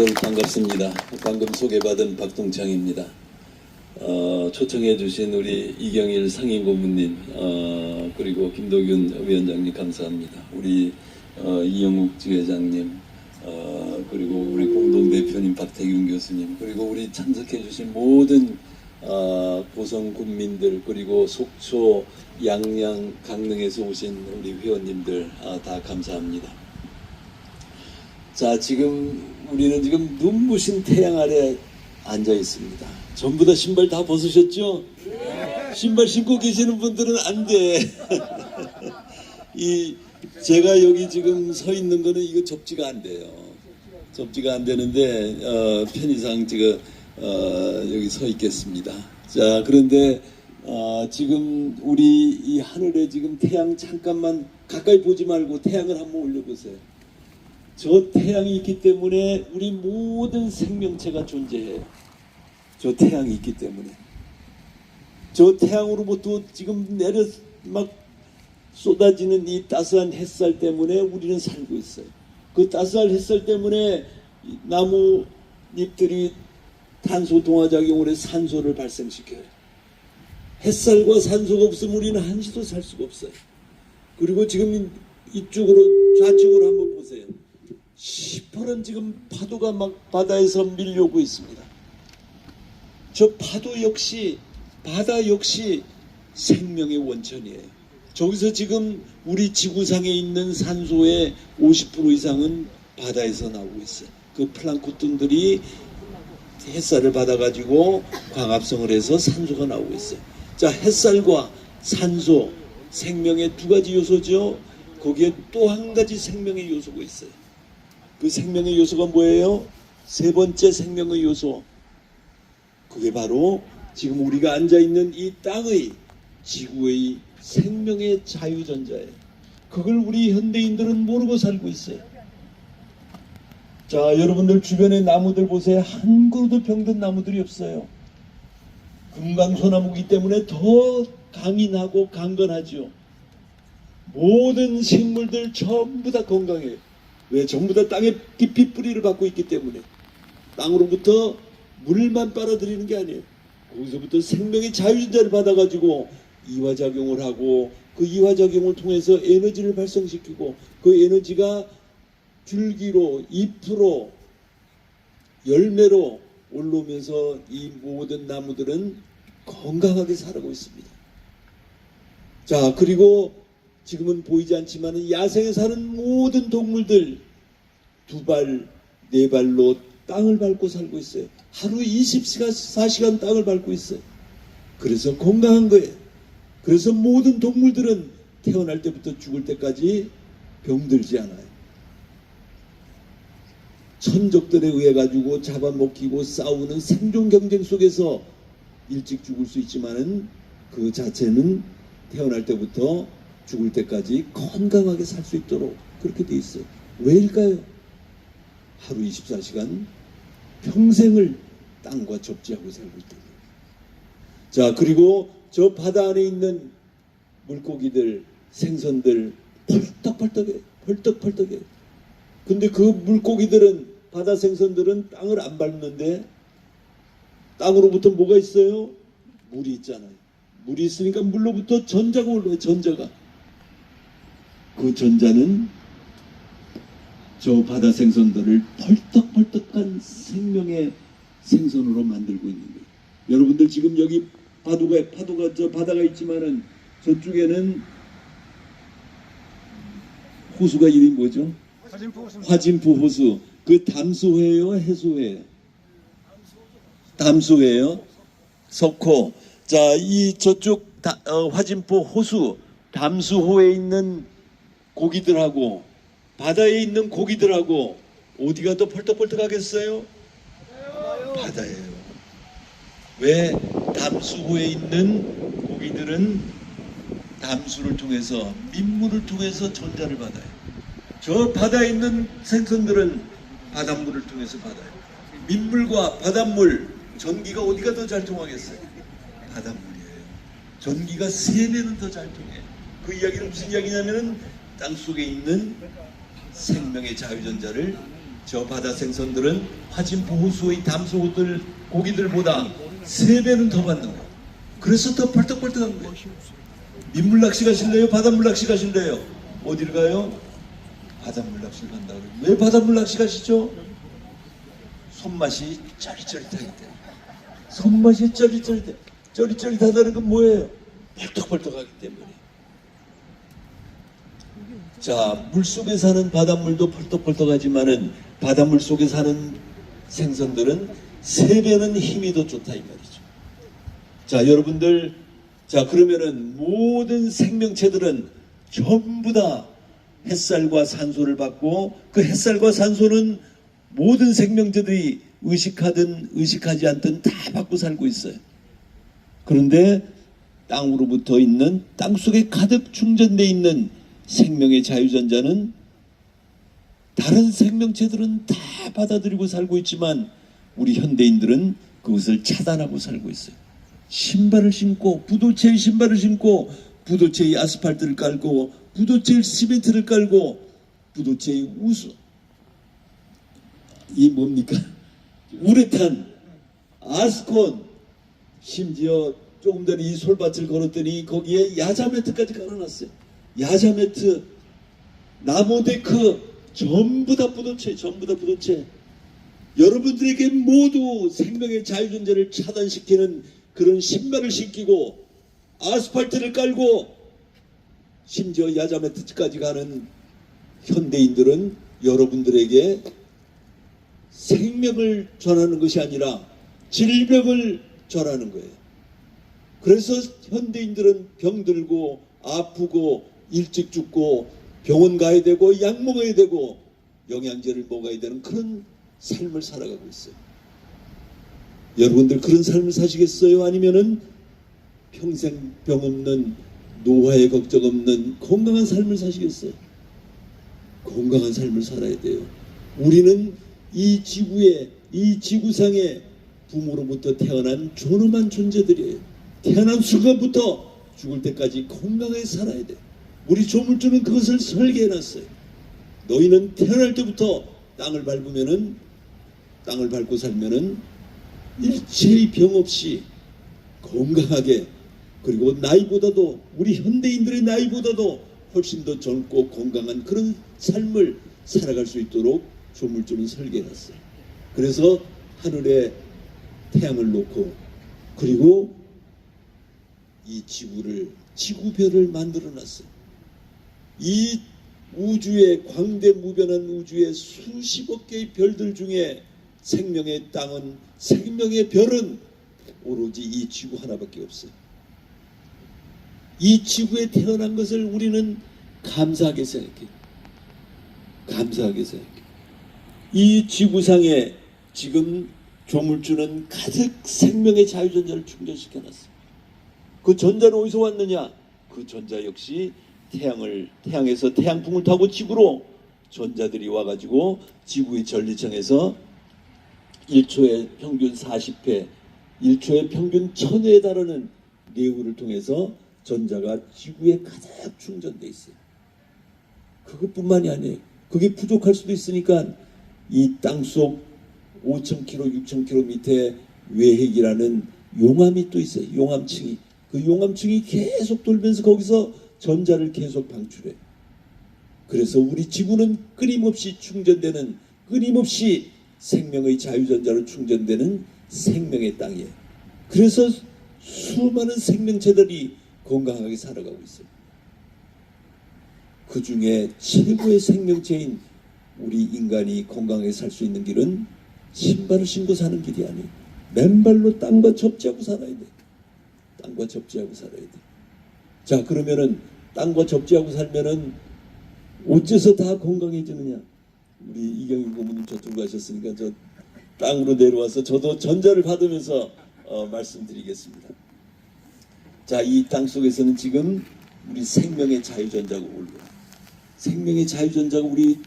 여러분들 반갑습니다. 방금 소개받은 박동창입니다. 초청해 주신 우리 이경일 상임고문님, 그리고 김도균 위원장님 감사합니다. 우리 이영욱 지회장님, 그리고 우리 공동대표님 박태균 교수님, 그리고 우리 참석해 주신 모든 고성 군민들, 그리고 속초, 양양, 강릉에서 오신 우리 회원님들 다 감사합니다. 자, 지금 우리는 지금 눈부신 태양 아래 앉아 있습니다. 전부 다 신발 다 벗으셨죠? 네. 신발 신고 계시는 분들은 안 돼. 제가 여기 지금 서 있는 거는 이거 접지가 안 돼요. 접지가 안 되는데 편의상 제가 여기 서 있겠습니다. 자, 그런데 지금 우리 이 하늘에 지금 태양 잠깐만 가까이 보지 말고 태양을 한번 올려보세요. 저 태양이 있기 때문에 우리 모든 생명체가 존재해요. 저 태양이 있기 때문에. 저 태양으로부터 지금 막 쏟아지는 이 따스한 햇살 때문에 우리는 살고 있어요. 그 따스한 햇살 때문에 나무 잎들이 탄소 동화작용을 해서 산소를 발생시켜요. 햇살과 산소가 없으면 우리는 한시도 살 수가 없어요. 그리고 지금 이쪽으로 좌측으로 한번 보세요. 시퍼런 지금 파도가 막 바다에서 밀려오고 있습니다. 저 파도 역시, 바다 역시 생명의 원천이에요. 저기서 지금 우리 지구상에 있는 산소의 50% 이상은 바다에서 나오고 있어요. 그 플랑크톤들이 햇살을 받아가지고 광합성을 해서 산소가 나오고 있어요. 자, 햇살과 산소, 생명의 두 가지 요소죠. 거기에 또 한 가지 생명의 요소가 있어요. 그 생명의 요소가 뭐예요? 세 번째 생명의 요소. 그게 바로 지금 우리가 앉아있는 이 땅의, 지구의 생명의 자유전자예요. 그걸 우리 현대인들은 모르고 살고 있어요. 자, 여러분들 주변의 나무들 보세요. 한 그루도 병든 나무들이 없어요. 금강소나무이기 때문에 더 강인하고 강건하죠. 모든 식물들 전부 다 건강해요. 왜? 전부 다 땅에 깊이 뿌리를 받고 있기 때문에. 땅으로부터 물만 빨아들이는 게 아니에요. 거기서부터 생명의 자유전자를 받아가지고 이화작용을 하고, 그 이화작용을 통해서 에너지를 발생시키고, 그 에너지가 줄기로, 잎으로, 열매로 올라오면서 이 모든 나무들은 건강하게 살아가고 있습니다. 자, 그리고 지금은 보이지 않지만 야생에 사는 모든 동물들 두 발, 네 발로 땅을 밟고 살고 있어요. 하루 24시간 땅을 밟고 있어요. 그래서 건강한 거예요. 그래서 모든 동물들은 태어날 때부터 죽을 때까지 병들지 않아요. 천적들에 의해 가지고 잡아먹히고 싸우는 생존 경쟁 속에서 일찍 죽을 수 있지만은 그 자체는 태어날 때부터 죽을 때까지 건강하게 살 수 있도록 그렇게 돼 있어요. 왜일까요? 하루 24시간 평생을 땅과 접지하고 살고 있다. 자, 그리고 저 바다 안에 있는 물고기들, 생선들 펄떡펄떡해, 펄떡펄떡해. 근데 그 물고기들은, 바다 생선들은 땅을 안 밟는데 땅으로부터 뭐가 있어요? 물이 있잖아요. 물이 있으니까 물로부터 전자가 올라와요. 전자가. 그 전자는 저 바다 생선들을 펄떡펄떡한 생명의 생선으로 만들고 있는 거예요. 여러분들 지금 여기 파도가 저 바다가 있지만은 저쪽에는 호수가 이름이 뭐죠? 화진포 호수. 그 담수회예요, 해수회예요? 담수회예요. 석호. 자, 이 저쪽 화진포 호수, 담수호에 있는 고기들하고 바다에 있는 고기들하고 어디가 더 펄떡펄떡하겠어요? 바다예요. 왜? 담수호에 있는 고기들은 담수를 통해서, 민물을 통해서 전자를 받아요. 저 바다에 있는 생선들은 바닷물을 통해서 받아요. 민물과 바닷물, 전기가 어디가 더 잘 통하겠어요? 바닷물이에요. 전기가 3배는 더 잘 통해요. 그 이야기는 무슨 이야기냐면은 땅속에 있는 생명의 자유전자를 저 바다 생선들은 화진포 호수의 담소들 고기들보다 3배는 더 받는 거예요. 그래서 더 펄떡펄떡한 거예요. 민물 낚시 가실래요? 바닷물 낚시 가실래요? 어디를 가요? 바닷물 낚시를 간다 그래요. 왜 바닷물 낚시 가시죠? 손맛이 쩌릿쩌릿하기 때문에. 손맛이 쩌릿쩌릿해. 쩌릿쩌릿하다는 건 뭐예요? 펄떡펄떡하기 때문에. 자, 물속에 사는 바닷물도 펄떡펄떡하지만은 바닷물 속에 사는 생선들은 3배는 힘이 더 좋다 이 말이죠. 자, 여러분들, 자, 그러면은 모든 생명체들은 전부 다 햇살과 산소를 받고, 그 햇살과 산소는 모든 생명체들이 의식하든 의식하지 않든 다 받고 살고 있어요. 그런데 땅으로부터 있는, 땅 속에 가득 충전되어 있는 생명의 자유전자는 다른 생명체들은 다 받아들이고 살고 있지만 우리 현대인들은 그것을 차단하고 살고 있어요. 신발을 신고, 부도체의 신발을 신고, 부도체의 아스팔트를 깔고, 부도체의 시멘트를 깔고, 부도체의 이 뭡니까? 우레탄, 아스콘, 심지어 조금 전에 이 솔밭을 걸었더니 거기에 야자매트까지 깔아놨어요. 야자매트, 나무데크, 전부 다 부도체, 전부 다 부도체. 여러분들에게 모두 생명의 자유존재를 차단시키는 그런 신발을 신기고 아스팔트를 깔고 심지어 야자매트까지 가는 현대인들은 여러분들에게 생명을 전하는 것이 아니라 질병을 전하는 거예요. 그래서 현대인들은 병들고 아프고 일찍 죽고 병원 가야 되고 약 먹어야 되고 영양제를 먹어야 되는 그런 삶을 살아가고 있어요. 여러분들 그런 삶을 사시겠어요? 아니면은 평생 병 없는, 노화에 걱정 없는 건강한 삶을 사시겠어요? 건강한 삶을 살아야 돼요. 우리는 이 지구에, 이 지구상에 부모로부터 태어난 존엄한 존재들이에요. 태어난 순간부터 죽을 때까지 건강하게 살아야 돼. 우리 조물주는 그것을 설계해놨어요. 너희는 태어날 때부터 땅을 밟고 살면은 일체의 병 없이 건강하게, 그리고 나이보다도, 우리 현대인들의 나이보다도 훨씬 더 젊고 건강한 그런 삶을 살아갈 수 있도록 조물주는 설계해놨어요. 그래서 하늘에 태양을 놓고, 그리고 이 지구별을 만들어놨어요. 이 우주의, 광대무변한 우주의 수십억 개의 별들 중에 생명의 땅은, 생명의 별은 오로지 이 지구 하나밖에 없어요. 이 지구에 태어난 것을 우리는 감사하게 생각해요. 감사하게 생각해요. 이 지구상에 지금 조물주는 가득 생명의 자유전자를 충전시켜놨어요. 그 전자는 어디서 왔느냐? 그 전자 역시 태양에서 태양풍을 타고 지구로 전자들이 와가지고 지구의 전리층에서 1초에 평균 40회, 1초에 평균 1000회에 달하는 내우를 통해서 전자가 지구에 가득 충전돼 있어요. 그것뿐만이 아니에요. 그게 부족할 수도 있으니까 이 땅속 5000km, 6000km 밑에 외핵이라는 용암이 또 있어요. 용암층이. 그 용암층이 계속 돌면서 거기서 전자를 계속 방출해요. 그래서 우리 지구는 끊임없이 충전되는, 끊임없이 생명의 자유전자로 충전되는 생명의 땅이에요. 그래서 수많은 생명체들이 건강하게 살아가고 있어요. 그 중에 최고의 생명체인 우리 인간이 건강하게 살 수 있는 길은 신발을 신고 사는 길이 아니에요. 맨발로 땅과 접지하고 살아야 돼. 땅과 접지하고 살아야 돼. 자, 그러면은 땅과 접지하고 살면은 어째서 다 건강해지느냐? 우리 이경희 고모님 저쪽으로 가셨으니까 저 땅으로 내려와서 저도 전자를 받으면서 말씀드리겠습니다. 자, 이 땅 속에서는 지금 우리 생명의 자유전자가 올라와요. 생명의 자유전자가 우리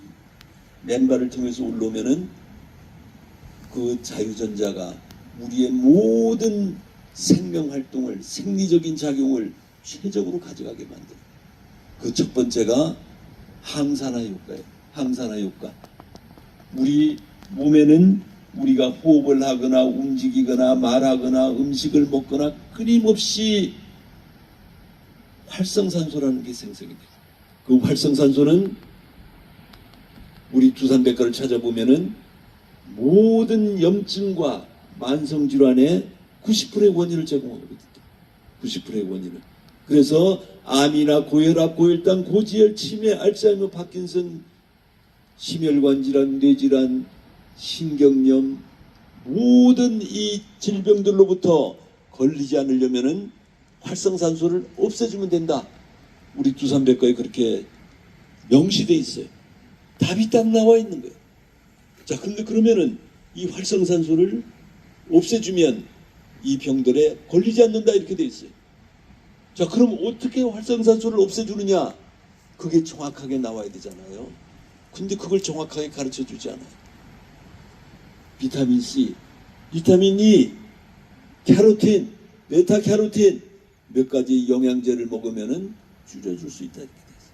맨발을 통해서 올라오면은 그 자유전자가 우리의 모든 생명활동을, 생리적인 작용을 최적으로 가져가게 만들어요. 그 첫 번째가 항산화 효과예요. 항산화 효과. 우리 몸에는 우리가 호흡을 하거나 움직이거나 말하거나 음식을 먹거나 끊임없이 활성산소라는 게 생성이 돼요. 그 활성산소는 우리 두산백과를 찾아보면은 모든 염증과 만성질환의 90%의 원인을 제공하거든요. 90%의 원인을. 그래서 암이나 고혈압, 고혈당, 고지혈, 치매, 알츠하이머, 파킨슨, 심혈관 질환, 뇌질환, 신경염 모든 이 질병들로부터 걸리지 않으려면은 활성산소를 없애주면 된다. 우리 두산백과에 그렇게 명시돼 있어요. 답이 딱 나와 있는 거예요. 자, 근데 그러면은 이 활성산소를 없애주면 이 병들에 걸리지 않는다 이렇게 돼 있어요. 자, 그럼 어떻게 활성산소를 없애주느냐? 그게 정확하게 나와야 되잖아요. 근데 그걸 정확하게 가르쳐 주지 않아요. 비타민 C, 비타민 E, 캐로틴, 베타캐로틴 몇 가지 영양제를 먹으면은 줄여줄 수 있다 이렇게 돼 있어요.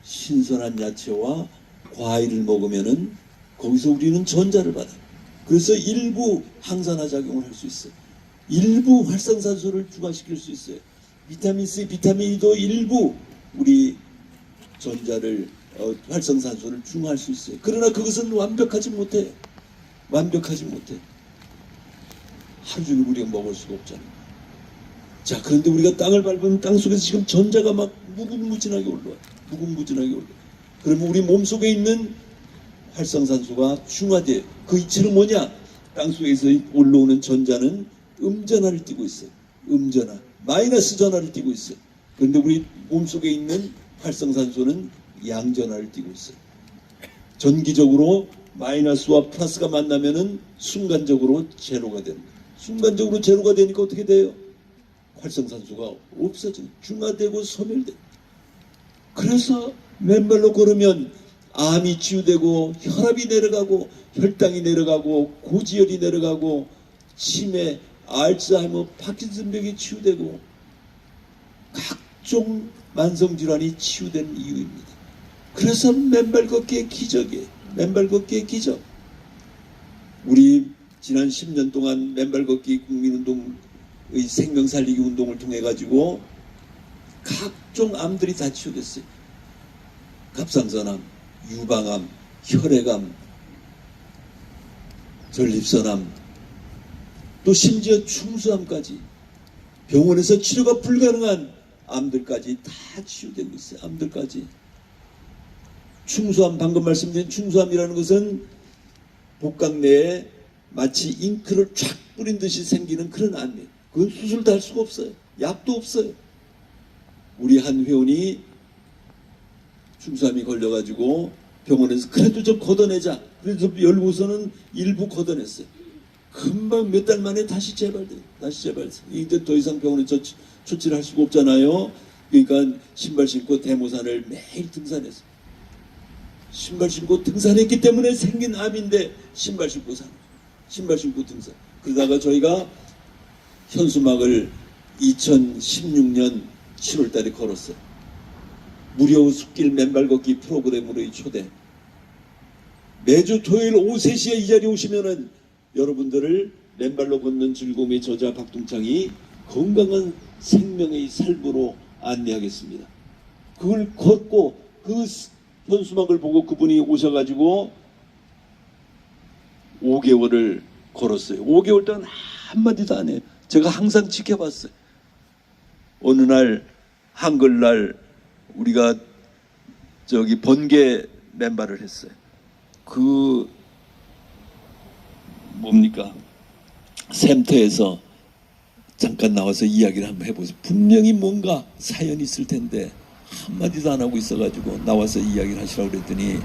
신선한 야채와 과일을 먹으면은 거기서 우리는 전자를 받아요. 그래서 일부 항산화 작용을 할 수 있어요. 일부 활성산소를 중화시킬 수 있어요. 비타민 C, 비타민 E도 일부 우리 전자를 활성산소를 중화할 수 있어요. 그러나 그것은 완벽하지 못해. 완벽하지 못해. 하루 종일 우리가 먹을 수가 없잖아요. 자, 그런데 우리가 땅을 밟으면 땅 속에서 지금 전자가 막 무궁무진하게 올라와요. 무궁무진하게 올라와요. 그러면 우리 몸속에 있는 활성산소가 중화돼요. 그 이치는 뭐냐? 땅 속에서 올라오는 전자는 음전하를 띠고 있어요. 음전하. 마이너스 전하를 띠고 있어요. 그런데 우리 몸속에 있는 활성산소는 양전하를 띠고 있어요. 전기적으로 마이너스와 플러스가 만나면은 순간적으로 제로가 됩니다. 순간적으로 제로가 되니까 어떻게 돼요? 활성산소가 없어져요. 중화되고 소멸돼요. 그래서 맨발로 걸으면 암이 치유되고 혈압이 내려가고 혈당이 내려가고 고지혈이 내려가고 치매, 알츠하이머, 파킨슨병이 치유되고 각종 만성질환이 치유된 이유입니다. 그래서 맨발 걷기의 기적이에요. 맨발 걷기의 기적. 우리 지난 10년 동안 맨발 걷기 국민운동의 생명 살리기 운동을 통해 가지고 각종 암들이 다 치유됐어요. 갑상선암, 유방암, 혈액암, 전립선암, 또 심지어 충수암까지 병원에서 치료가 불가능한 암들까지 다 치유되고 있어요. 암들까지. 충수암, 방금 말씀드린 충수암이라는 것은 복강 내에 마치 잉크를 쫙 뿌린 듯이 생기는 그런 암이에요. 그건 수술도 할 수가 없어요. 약도 없어요. 우리 한 회원이 충수암이 걸려가지고 병원에서 그래도 좀 걷어내자. 그래서 열고서는 일부 걷어냈어요. 금방 몇 달 만에 다시 재발돼요. 다시 재발돼요. 이제 더 이상 병원에 조치를 할 수가 없잖아요. 그러니까 신발 신고 대모산을 매일 등산했어요. 신발 신고 등산했기 때문에 생긴 암인데 신발 신고 산. 신발 신고 등산. 그러다가 저희가 현수막을 2016년 7월 달에 걸었어요. 무료 숲길 맨발 걷기 프로그램으로의 초대. 매주 토요일 오후 3시에 이 자리에 오시면은 여러분들을 맨발로 걷는 즐거움의 저자 박동창이 건강한 생명의 삶으로 안내하겠습니다. 그걸 걷고 그 현수막을 보고 그분이 오셔가지고 5개월을 걸었어요. 5개월 동안 한마디도 안 해요. 제가 항상 지켜봤어요. 어느 날 한글날 우리가 저기 번개 맨발을 했어요. 그 뭡니까? 샘터에서 잠깐 나와서 이야기를 한번 해보세요. 분명히 뭔가 사연이 있을 텐데 한마디도 안 하고 있어가지고 나와서 이야기를 하시라고 그랬더니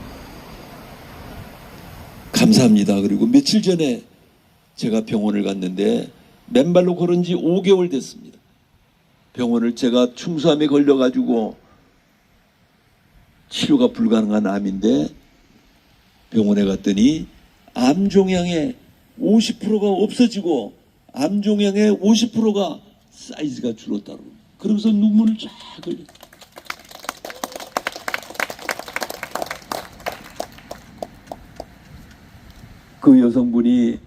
감사합니다. 그리고 며칠 전에 제가 병원을 갔는데 맨발로 걸은 지 5개월 됐습니다. 병원을 제가 충수암에 걸려가지고 치료가 불가능한 암인데 병원에 갔더니 암종양의 50%가 없어지고 암종양의 50%가 사이즈가 줄었다고. 그러면서 눈물을 쫙 흘려. 그 여성분이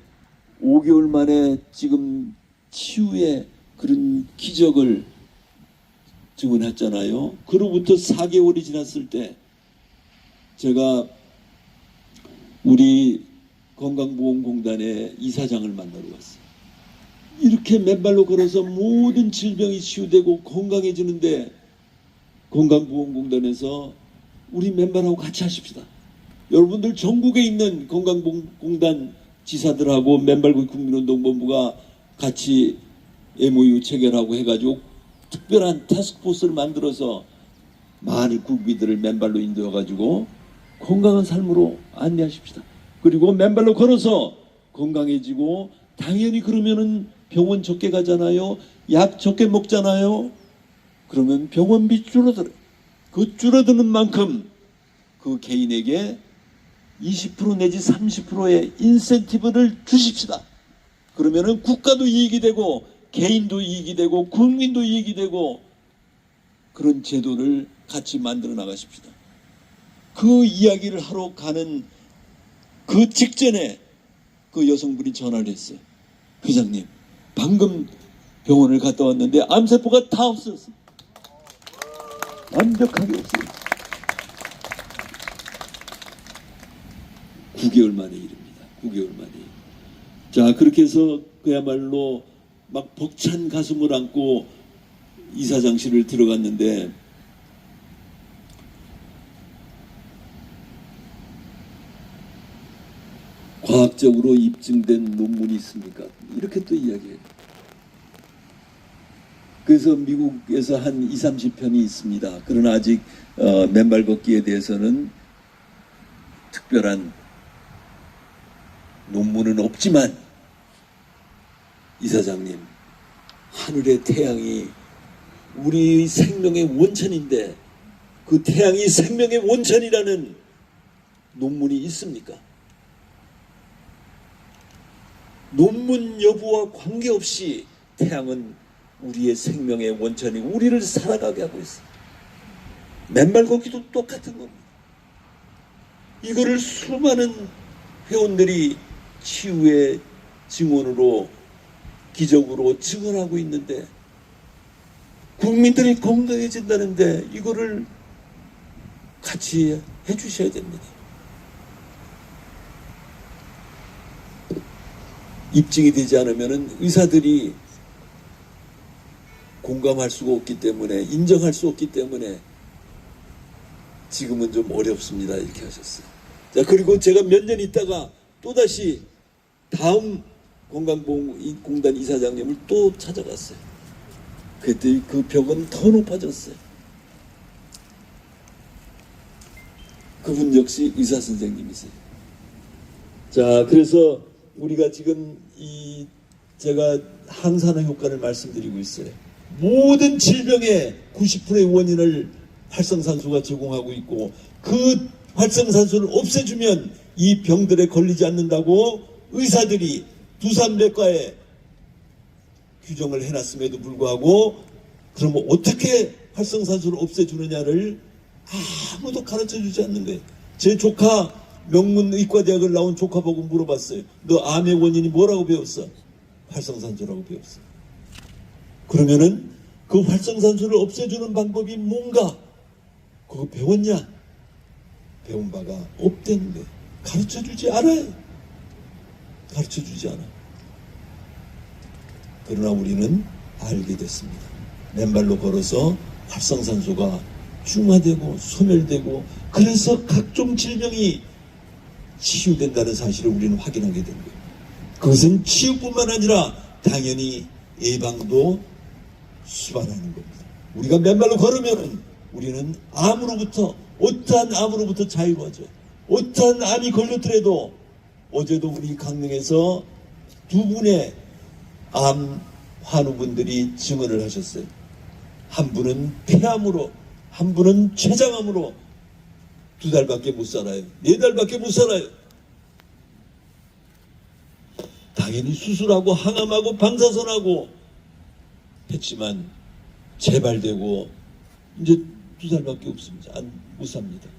5개월 만에 지금 치유의 그런 기적을 증언했잖아요. 그로부터 4개월이 지났을 때 제가 우리 건강보험공단의 이사장을 만나러 갔어요. 이렇게 맨발로 걸어서 모든 질병이 치유되고 건강해지는데 건강보험공단에서 우리 맨발하고 같이 하십시다. 여러분들 전국에 있는 건강보험공단 지사들하고 맨발구 국민운동본부가 같이 MOU 체결하고 해가지고 특별한 태스크포스를 만들어서 많은 국민들을 맨발로 인도해가지고 건강한 삶으로 안내하십시다. 그리고 맨발로 걸어서 건강해지고 당연히 그러면은 병원 적게 가잖아요. 약 적게 먹잖아요. 그러면 병원비 줄어들어요. 그 줄어드는 만큼 그 개인에게 20% 내지 30%의 인센티브를 주십시다. 그러면은 국가도 이익이 되고 개인도 이익이 되고 국민도 이익이 되고 그런 제도를 같이 만들어 나가십시다. 그 이야기를 하러 가는 그 직전에 그 여성분이 전화를 했어요. 회장님, 방금 병원을 갔다 왔는데 암세포가 다 없어졌어요. 완벽하게 없어졌어요. 9개월 만의 일입니다. 9개월 만에. 자, 그렇게 해서 그야말로 막 벅찬 가슴을 안고 이사장실을 들어갔는데 과학적으로 입증된 논문이 있습니까? 이렇게 또 이야기해요. 그래서 미국에서 한 20-30편이 있습니다. 그러나 아직 맨발 걷기에 대해서는 특별한 논문은 없지만 이사장님, 하늘의 태양이 우리 생명의 원천인데 그 태양이 생명의 원천이라는 논문이 있습니까? 논문 여부와 관계없이 태양은 우리의 생명의 원천이고 우리를 살아가게 하고 있어요. 맨발 걷기도 똑같은 겁니다. 이거를 수많은 회원들이 치유의 증언으로 기적으로 증언하고 있는데 국민들이 건강해진다는데 이거를 같이 해주셔야 됩니다. 입증이 되지 않으면 의사들이 공감할 수가 없기 때문에 인정할 수 없기 때문에 지금은 좀 어렵습니다. 이렇게 하셨어요. 자, 그리고 제가 몇 년 있다가 또다시 다음 건강보험공단 이사장님을 또 찾아갔어요. 그랬더니 그 벽은 더 높아졌어요. 그분 역시 의사 선생님이세요. 자, 그래서 우리가 지금 제가 항산화 효과를 말씀드리고 있어요. 모든 질병의 90%의 원인을 활성산소가 제공하고 있고 그 활성산소를 없애주면 이 병들에 걸리지 않는다고 의사들이 두산백과에 규정을 해놨음에도 불구하고 그러면 어떻게 활성산소를 없애주느냐를 아무도 가르쳐주지 않는 거예요. 제 조카 명문의과대학을 나온 조카 보고 물어봤어요. 너 암의 원인이 뭐라고 배웠어? 활성산소라고 배웠어. 그러면은 그 활성산소를 없애주는 방법이 뭔가 그거 배웠냐? 배운 바가 없다는 거예요. 가르쳐주지 않아요. 가르쳐주지 않아. 그러나 우리는 알게 됐습니다. 맨발로 걸어서 활성산소가 중화되고 소멸되고 그래서 각종 질병이 치유된다는 사실을 우리는 확인하게 된 거예요. 그것은 치유뿐만 아니라 당연히 예방도 수반하는 겁니다. 우리가 맨발로 걸으면 우리는 암으로부터 어떠한 암으로부터 자유로워져요. 어떠한 암이 걸렸더라도 어제도 우리 강릉에서 두 분의 암 환우분들이 증언을 하셨어요. 한 분은 폐암으로 한 분은 췌장암으로 2달밖에 못 살아요. 4달밖에 못 살아요. 당연히 수술하고 항암하고 방사선하고 했지만 재발되고 이제 2달밖에 없습니다. 못 삽니다.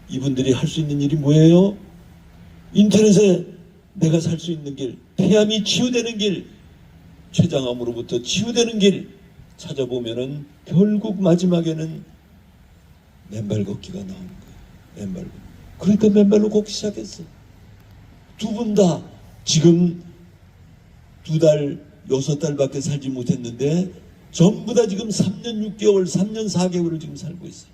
이분들이 할 수 있는 일이 뭐예요? 인터넷에 내가 살 수 있는 길, 폐암이 치유되는 길, 췌장암으로부터 치유되는 길 찾아보면은 결국 마지막에는 맨발 걷기가 나오는 거예요. 맨발 걷기. 그러니까 맨발로 걷기 시작했어. 두 분 다 지금 2달, 6달밖에 살지 못했는데 전부 다 지금 3년 6개월, 3년 4개월을 지금 살고 있어요.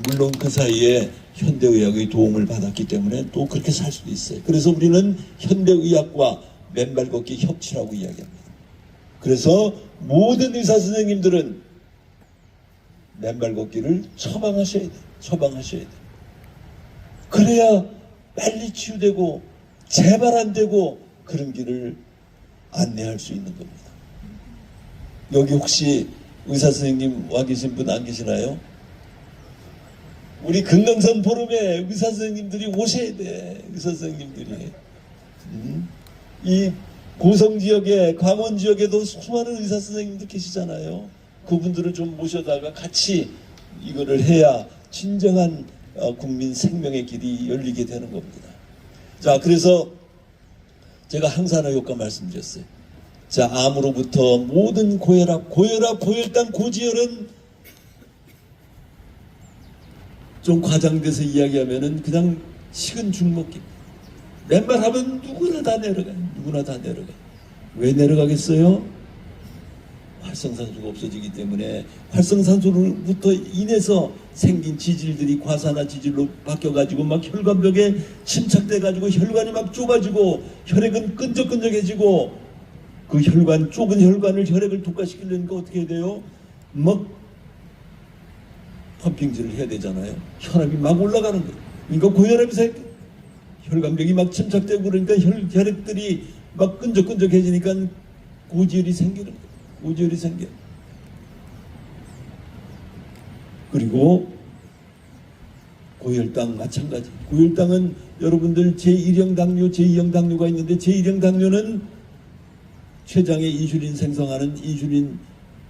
물론 그 사이에 현대의학의 도움을 받았기 때문에 또 그렇게 살 수도 있어요. 그래서 우리는 현대의학과 맨발 걷기 협치라고 이야기합니다. 그래서 모든 의사 선생님들은 맨발 걷기를 처방하셔야 돼요. 처방하셔야 돼요. 그래야 빨리 치유되고 재발 안 되고 그런 길을 안내할 수 있는 겁니다. 여기 혹시 의사 선생님 와 계신 분 안 계시나요? 우리 금강산 포럼에 의사 선생님들이 오셔야 돼. 의사 선생님들이. 이 고성 지역에, 강원 지역에도 수많은 의사 선생님들 계시잖아요. 그분들을 좀 모셔다가 같이 이거를 해야 진정한 국민 생명의 길이 열리게 되는 겁니다. 자, 그래서 제가 항산화 효과 말씀드렸어요. 자, 암으로부터 모든 고혈압, 고혈당, 고지혈은 좀 과장돼서 이야기하면은 그냥 식은 죽 먹기. 맨발 하면 누구나 다 내려가요. 누구나 다 내려가. 왜 내려가겠어요? 활성산소가 없어지기 때문에 활성산소로부터 인해서 생긴 지질들이 과산화 지질로 바뀌어가지고 막 혈관벽에 침착돼가지고 혈관이 막 좁아지고 혈액은 끈적끈적해지고 그 혈관, 좁은 혈관을 혈액을 독과시키려니까 어떻게 해야 돼요? 막 펌핑질을 해야 되잖아요. 혈압이 막 올라가는 거예요. 그러니까 고혈압이 생겨. 혈관벽이 막 침착되고 그러니까 혈액들이 막 끈적끈적해지니까 고지혈이 생기는 거예요. 고지혈이 생겨. 그리고 고혈당 마찬가지. 고혈당은 여러분들 제1형 당뇨, 제2형 당뇨가 있는데 제1형 당뇨는 췌장에 인슐린 생성하는 인슐린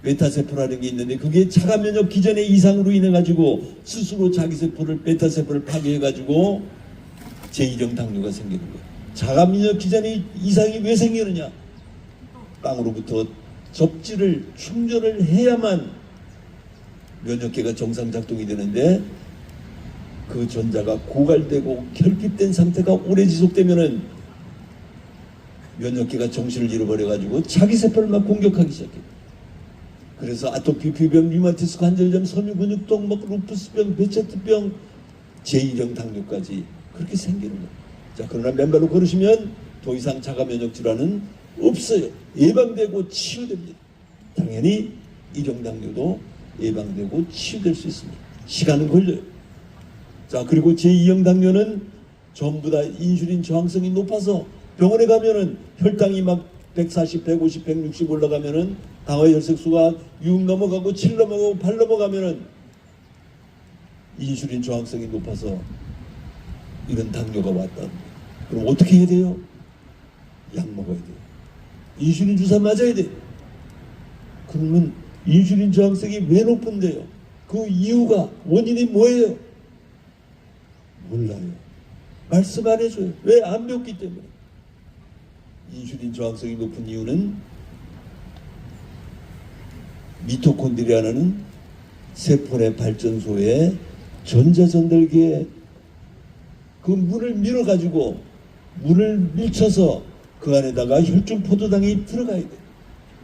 베타세포라는 게 있는데 그게 자가 면역 기전의 이상으로 인해 가지고 스스로 자기 세포를 베타세포를 파괴해 가지고 제1형 당뇨가 생기는 거예요. 자가 면역 기전의 이상이 왜 생기느냐? 빵으로부터 접지를 충전을 해야만 면역계가 정상 작동이 되는데 그 전자가 고갈되고 결핍된 상태가 오래 지속되면은 면역계가 정신을 잃어버려 가지고 자기 세포를 막 공격하기 시작해요. 그래서 아토피 피부병, 류마티스 관절염, 섬유근육통, 루푸스병, 베체트병, 제1형 당뇨까지 그렇게 생기는 거예요. 자, 그러나 맨발로 걸으시면 더 이상 자가 면역 질환은 없어요. 예방되고 치유됩니다. 당연히 1형 당뇨도 예방되고 치유될 수 있습니다. 시간은 걸려요. 자, 그리고 제2형 당뇨는 전부 다 인슐린 저항성이 높아서 병원에 가면은 혈당이 막 140, 150, 160 올라가면은 당화 혈색수가 6 넘어가고 7 넘어가고 8 넘어가면은 인슐린 저항성이 높아서 이런 당뇨가 왔다. 그럼 어떻게 해야 돼요? 약 먹어야 돼요. 인슐린 주사 맞아야 돼요. 그러면 인슐린 저항성이 왜 높은데요? 그 이유가 원인이 뭐예요? 몰라요. 말씀 안 해줘요. 왜? 안 배웠기 때문에. 인슐린 저항성이 높은 이유는 미토콘드리아는 세포의 발전소에 전자전달기에 그 물을 밀어가지고 물을 밀쳐서 그 안에다가 혈중 포도당이 들어가야 돼.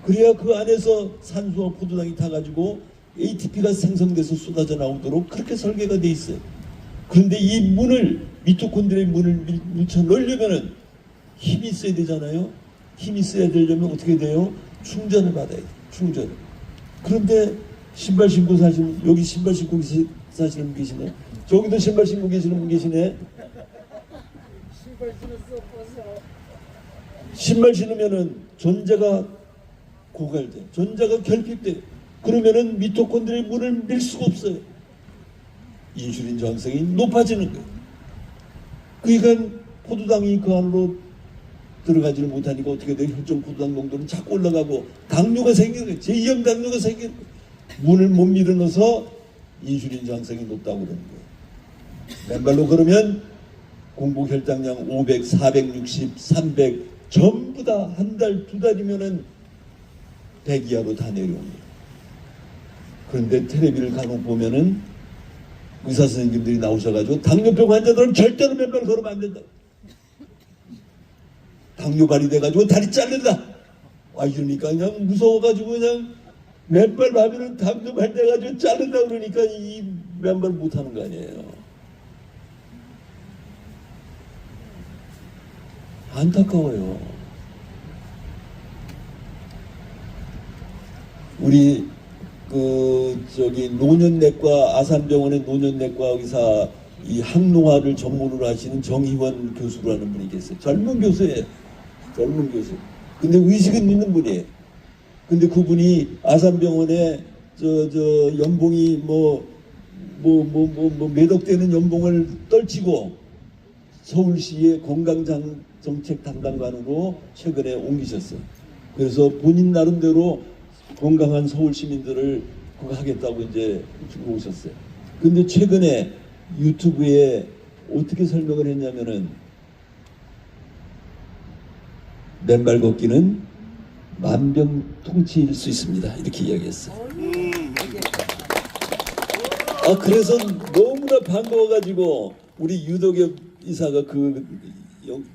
그래야 그 안에서 산소와 포도당이 타가지고 ATP가 생성돼서 쏟아져 나오도록 그렇게 설계가 돼 있어요. 그런데 이 문을 미토콘드리아의 문을 밀쳐 넣으려면은 힘이 있어야 되잖아요. 힘이 있어야 되려면 어떻게 돼요? 충전을 받아야 돼요. 충전을. 그런데 신발 신고 사시는, 여기 신발 신고 사시는 분 계시네. 저기도 신발 신고 계시는 분 계시네. 신발 신으면은 전자가 고갈돼. 전자가 결핍돼. 그러면은 미토콘드리아의 문을 밀 수가 없어요. 인슐린 저항성이 높아지는 거예요. 그러니까 포도당이 그 안으로 들어가지를 못하니까 어떻게 돼요? 혈중 포도당 농도는 자꾸 올라가고 당뇨가 생기는 거예요. 제2형 당뇨가 생기는 거예요. 문을 못 밀어넣어서 인슐린 저항성이 높다고 그러는 거예요. 맨발로 걸으면 공복 혈당량 500, 460, 300 전부 다 한 달, 두 달이면은 100 이하로 다 내려옵니다. 그런데 텔레비를 간혹 보면은 의사 선생님들이 나오셔가지고 당뇨병 환자들은 절대로 맨발 걸으면 안 된다. 당뇨 발휘돼가지고 다리 자른다. 이러니까 그냥 무서워가지고 그냥 맨발 하면은 당뇨 발휘돼가지고 자른다 그러니까 이 맨발 못하는 거 아니에요. 안타까워요. 우리 노년내과 아산병원의 노년내과 의사 이 항노화를 전문으로 하시는 정희원 교수라는 분이 계세요. 젊은 교수예요. 젊은 교수. 근데 의식은 있는 분이에요. 근데 그분이 아산병원에 연봉이 몇억 되는 연봉을 떨치고 서울시의 건강정책 담당관으로 최근에 옮기셨어요. 그래서 본인 나름대로 건강한 서울 시민들을 그거 하겠다고 이제 들어오셨어요. 근데 최근에 유튜브에 어떻게 설명을 했냐면은 맨발 걷기는 만병통치일 수 있습니다. 이렇게 이야기했어요. 그래서 너무나 반가워가지고 우리 유덕엽 이사가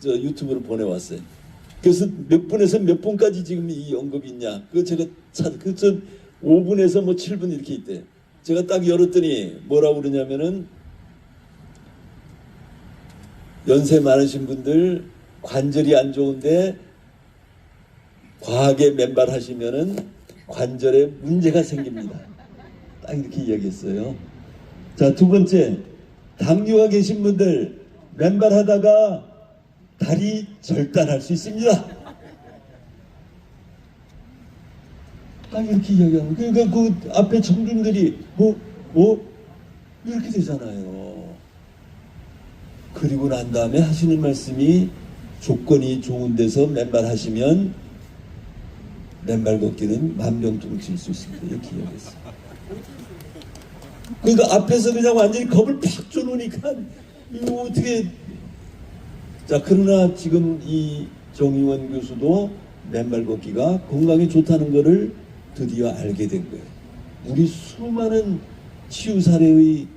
유튜브를 보내왔어요. 그래서 몇 분에서 몇 분까지 지금 이 언급이 있냐? 제가 5분에서 7분 이렇게 있대요. 제가 딱 열었더니 뭐라고 그러냐면은 연세 많으신 분들 관절이 안 좋은데 과하게 맨발 하시면은 관절에 문제가 생깁니다. 딱 이렇게 이야기했어요. 자, 두 번째, 당뇨가 계신 분들 맨발 하다가 다리 절단할 수 있습니다. 딱 이렇게 이야기하는. 그러니까 그 앞에 청중들이 이렇게 되잖아요. 그리고 난 다음에 하시는 말씀이 조건이 좋은 데서 맨발 하시면 맨발 걷기는 만병통치일 수 있습니다. 이렇게 이야기했어요. 그러니까 앞에서 그냥 완전히 겁을 팍 줘놓으니까 이거 어떻게. 자, 그러나 지금 이 정희원 교수도 맨발 걷기가 건강에 좋다는 것을 드디어 알게 된 거예요. 우리 수많은 치유 사례의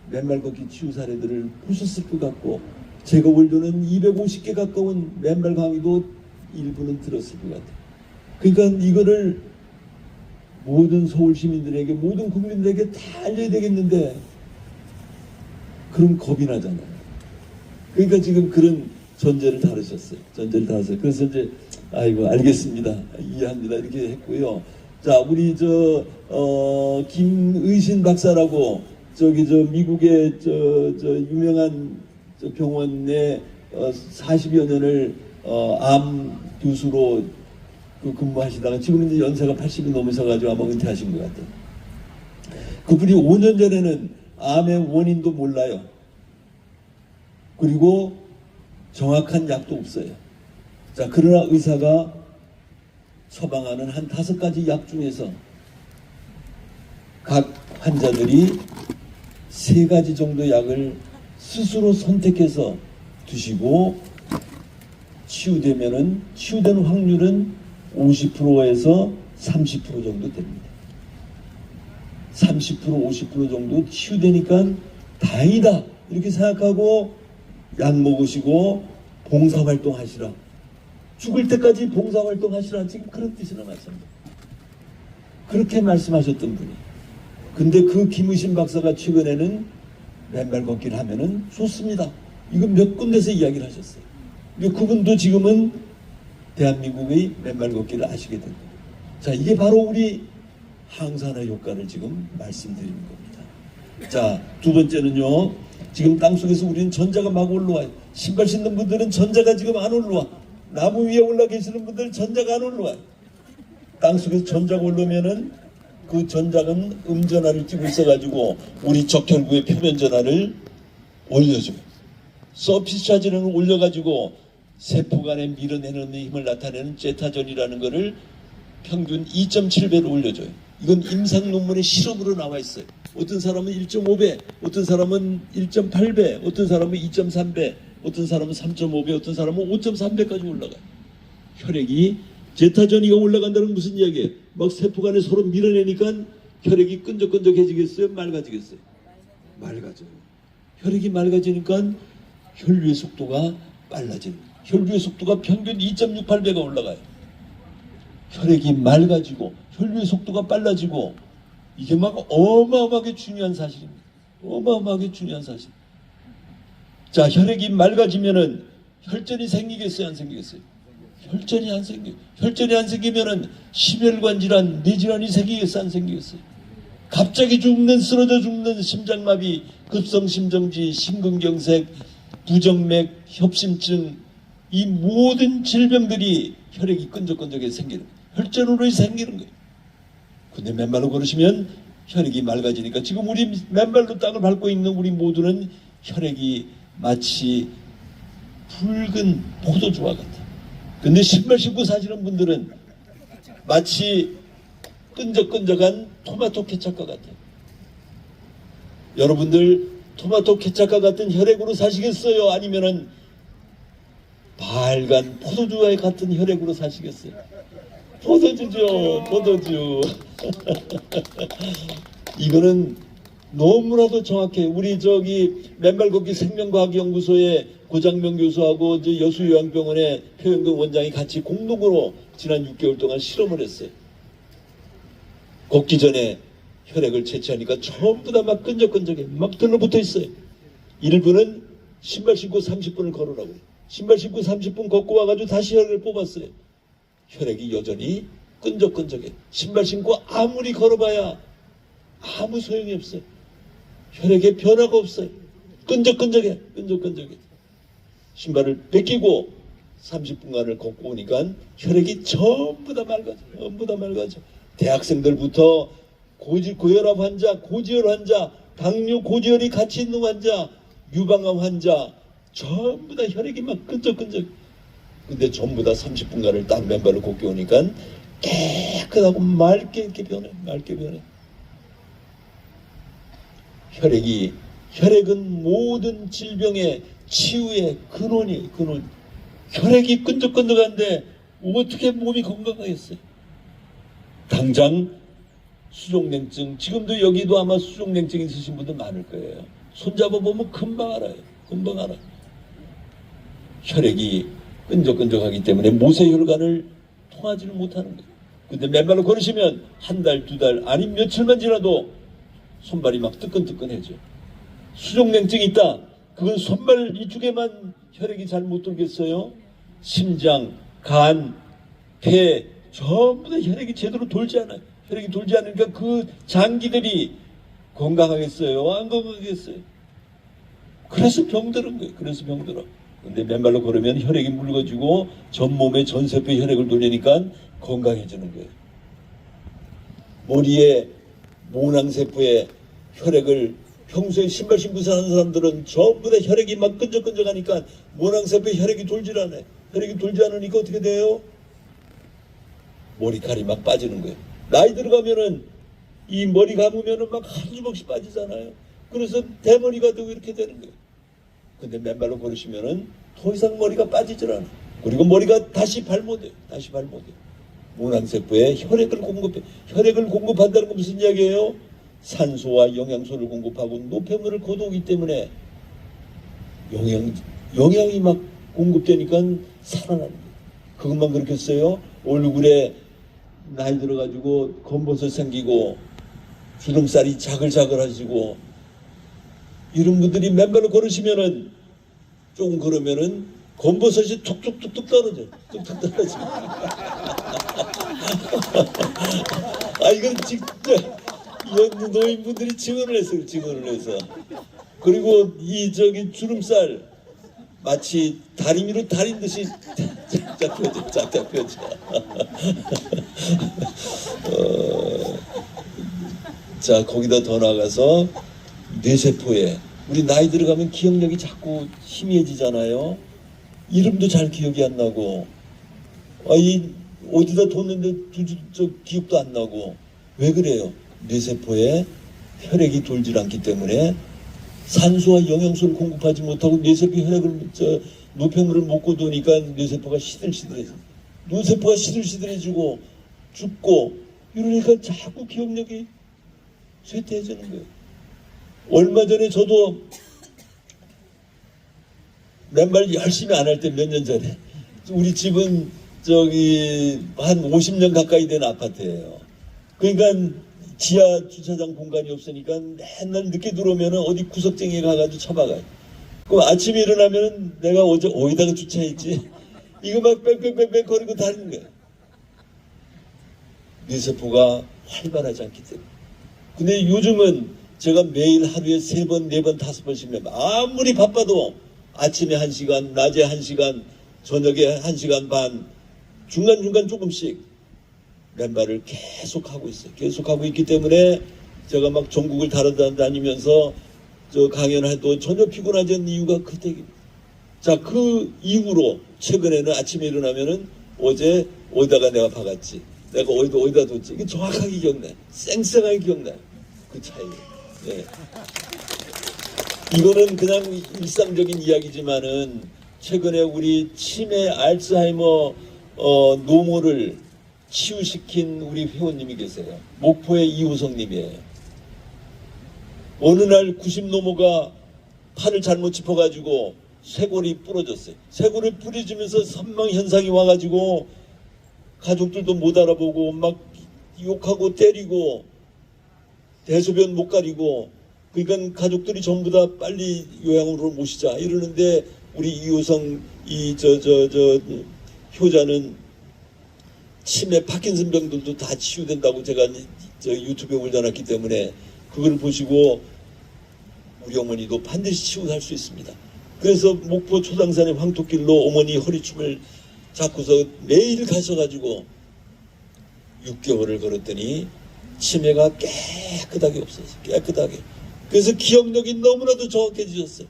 맨발 걷기 치유 사례들을 보셨을 것 같고, 제가 올려는 250개 가까운 맨발 강의도 일부는 들었을 것 같아요. 그러니까 이거를 모든 서울 시민들에게, 모든 국민들에게 다 알려야 되겠는데 그럼 겁이 나잖아요. 그러니까 지금 그런 전제를 다루셨어요. 그래서 이제 알겠습니다, 이해합니다 이렇게 했고요. 자, 우리 김의신 박사라고 미국의 유명한 병원에 40여 년을 암 교수로 근무하시다가 지금 이제 연세가 80이 넘으셔가지고 아마 은퇴하신 것 같아요. 그분이 5년 전에는 암의 원인도 몰라요. 그리고 정확한 약도 없어요. 자, 그러나 의사가 처방하는 한 5가지 약 중에서 각 환자들이 3가지 정도 약을 스스로 선택해서 드시고 치유되는 확률은 50%에서 30% 정도 됩니다. 30%, 50% 정도 치유되니까 다행이다 이렇게 생각하고 약 먹으시고 봉사활동 하시라. 죽을 때까지 봉사활동 하시라. 지금 그런 뜻이나 맞습니다. 그렇게 말씀하셨던 분이. 근데 그 김의신 박사가 최근에는 맨발 걷기를 하면은 좋습니다. 이거 몇 군데서 이야기를 하셨어요. 그분도 지금은 대한민국의 맨발 걷기를 아시게 된 겁니다. 자, 이게 바로 우리 항산화 효과를 지금 말씀드리는 겁니다. 자, 두 번째는요. 지금 땅속에서 우리는 전자가 막 올라와요. 신발 신는 분들은 전자가 지금 안 올라와. 나무 위에 올라 계시는 분들은 전자가 안 올라와요. 땅속에서 전자가 올라오면은 그 전자는 음전하를 띠고 있어가지고 우리 적혈구의 표면 전하를 올려줘요. 서피스 차지를 올려가지고 세포 간에 밀어내는 힘을 나타내는 제타전이라는 것을 평균 2.7배로 올려줘요. 이건 임상 논문의 실험으로 나와 있어요. 어떤 사람은 1.5배, 어떤 사람은 1.8배, 어떤 사람은 2.3배, 어떤 사람은 3.5배, 어떤 사람은 5.3배까지 올라가요. 혈액이 제타 전이가 올라간다는 무슨 이야기예요? 막 세포 간에 서로 밀어내니까 혈액이 끈적끈적해지겠어요? 맑아지겠어요? 맑아져요. 혈액이 맑아지니까 혈류의 속도가 빨라지는 거예요. 혈류의 속도가 평균 2.68배가 올라가요. 혈액이 맑아지고 혈류의 속도가 빨라지고 이게 막 어마어마하게 중요한 사실입니다. 어마어마하게 중요한 사실. 자, 혈액이 맑아지면은 혈전이 생기겠어요? 안 생기겠어요? 혈전이 안 생겨요. 혈전이 안 생기면은 심혈관 질환, 뇌질환이 생기겠어요? 안 생기겠어요? 갑자기 죽는, 쓰러져 죽는 심장마비, 급성심정지, 심근경색, 부정맥, 협심증, 이 모든 질병들이 혈액이 끈적끈적해 생기는 거예요. 혈전으로 생기는 거예요. 근데 맨발로 걸으시면 혈액이 맑아지니까 지금 우리 맨발로 땅을 밟고 있는 우리 모두는 혈액이 마치 붉은 포도주와 같아요. 근데 신발 신고 사시는 분들은 마치 끈적끈적한 토마토 케첩과 같아요. 여러분들 토마토 케첩과 같은 혈액으로 사시겠어요? 아니면은 빨간 포도주와 같은 혈액으로 사시겠어요? 포도주죠, 포도주. 이거는 너무나도 정확해. 우리 맨발 걷기 생명과학연구소의 고장명 교수하고 여수요양병원의 표현근 원장이 같이 공동으로 지난 6개월 동안 실험을 했어요. 걷기 전에 혈액을 채취하니까 전부 다 막 끈적끈적해. 막 들러붙어 있어요. 일부는 신발 신고 30분을 걸으라고. 신발 신고 30분 걷고 와가지고 다시 혈액을 뽑았어요. 혈액이 여전히 끈적끈적해. 신발 신고 아무리 걸어봐야 아무 소용이 없어요. 혈액에 변화가 없어요. 끈적끈적해. 끈적끈적해. 신발을 벗기고 30분간을 걷고 오니까 혈액이 전부 다 맑아져. 전부 다 맑아져. 대학생들부터 고혈압 환자, 고지혈 환자, 당뇨 고지혈이 같이 있는 환자, 유방암 환자, 전부 다 혈액이 막 끈적끈적. 근데 전부 다 30분간을 딱 맨발로 걷고 오니까 깨끗하고 맑게 이렇게 변해. 맑게 변해. 혈액은 모든 질병의 치유의 근원이에요. 근원. 혈액이 끈적끈적한데 어떻게 몸이 건강하겠어요? 당장 수족냉증, 지금도 여기도 아마 수족냉증 있으신 분들 많을 거예요. 손잡아 보면 금방 알아요. 금방 알아요. 혈액이 끈적끈적하기 때문에 모세혈관을 통하지를 못하는 거예요. 근데 맨발로 걸으시면 한 달, 두 달, 아니 며칠만 지나도 손발이 막 뜨끈뜨끈해져. 수족냉증이 있다. 그건 손발 이쪽에만 혈액이 잘 못 돌겠어요. 심장, 간, 폐 전부 다 혈액이 제대로 돌지 않아요. 혈액이 돌지 않으니까 그 장기들이 건강하겠어요? 안 건강하겠어요? 그래서 병드는 거예요. 그래서 병들어. 근데 맨발로 걸으면 혈액이 묽어지고 전 몸에 전 세포에 혈액을 돌리니까 건강해지는 거예요. 머리에 모낭세포에 혈액을 평소에 신발 신고 사는 사람들은 전부 다 혈액이 막 끈적끈적하니까 모낭세포에 혈액이 돌질 않아요. 혈액이 돌지 않으니까 어떻게 돼요? 머리칼이 막 빠지는 거예요. 나이 들어가면은 이 머리 감으면은 막 한 주먹씩 빠지잖아요. 그래서 대머리가 되고 이렇게 되는 거예요. 근데 맨발로 걸으시면은 더 이상 머리가 빠지질 않아요. 그리고 머리가 다시 발모돼요. 다시 발모돼요. 모낭세포에 혈액을 공급해. 혈액을 공급한다는 건 무슨 이야기예요? 산소와 영양소를 공급하고 노폐물을 거두기 때문에 영양이 막 공급되니까 살아나는 거예요. 그것만 그렇겠어요? 얼굴에 나이 들어가지고 검버섯 생기고 주름살이 자글자글하시고 이런 분들이 맨발로 걸으시면은 조금 걸으면은 검버섯이 툭툭툭툭 떨어져. 툭툭 떨어져. 아 이건 진짜 노인분들이 증언을 했어요. 증언을 해서. 그리고 이 주름살 마치 다리미로 다린 듯이 쫙쫙 펴져. 쫙쫙 펴져. 자 거기다 더 나가서 뇌세포에 우리 나이 들어가면 기억력이 자꾸 희미해지잖아요. 이름도 잘 기억이 안 나고 어디다 뒀는데 기억도 안 나고 왜 그래요? 뇌세포에 혈액이 돌질 않기 때문에 산소와 영양소를 공급하지 못하고 뇌세포 혈액을 노폐물을 못 거두니까 뇌세포가 시들시들해져. 뇌세포가 시들시들해지고 죽고 이러니까 자꾸 기억력이 쇠퇴해지는 거예요. 얼마 전에 저도 맨발 열심히 안 할 때 몇 년 전에 우리 집은 저기 한 50년 가까이 된 아파트예요. 그러니까 지하 주차장 공간이 없으니까 맨날 늦게 들어오면 어디 구석쟁이에 가가지고 처박아요. 그럼 아침에 일어나면 내가 어디다가 주차했지? 이거 막 뺑뺑뺑뺑 거리고 다니는 거예요. 뇌세포가 활발하지 않기 때문에. 근데 요즘은 제가 매일 하루에 3번, 4번, 5번씩 맨발 아무리 바빠도 아침에 1시간, 낮에 1시간, 저녁에 1시간 반 중간중간 조금씩 맨발을 계속 하고 있어요. 계속 하고 있기 때문에 제가 막 전국을 다니면서 저 강연해도 전혀 피곤하지 않는 이유가 그 댁입니다. 자, 그 이후로 최근에는 아침에 일어나면은 어제 어디다가 내가 박았지, 내가 어디다 뒀지, 이게 정확하게 기억나요. 쌩쌩하게 기억나요. 그 차이. 네. 이거는 그냥 일상적인 이야기지만은 최근에 우리 치매, 알츠하이머 노모를 치유시킨 우리 회원님이 계세요. 목포의 이호성님이에요. 어느 날 90노모가 팔을 잘못 짚어가지고 쇄골이 부러졌어요. 쇄골이 부러지면서 선망현상이 와가지고 가족들도 못 알아보고 막 욕하고 때리고 대소변 못 가리고, 그러니까 가족들이 전부 다 빨리 요양으로 모시자 이러는데 우리 이호성 효자는 치매 파킨슨 병들도 다 치유된다고 제가 유튜브에 올려놨기 때문에 그걸 보시고 우리 어머니도 반드시 치유할 수 있습니다. 그래서 목포 초당산의 황토길로 어머니 허리춤을 잡고서 매일 가셔가지고 6개월을 걸었더니 치매가 깨끗하게 없어졌어요. 깨끗하게. 그래서 기억력이 너무나도 정확해지셨어요.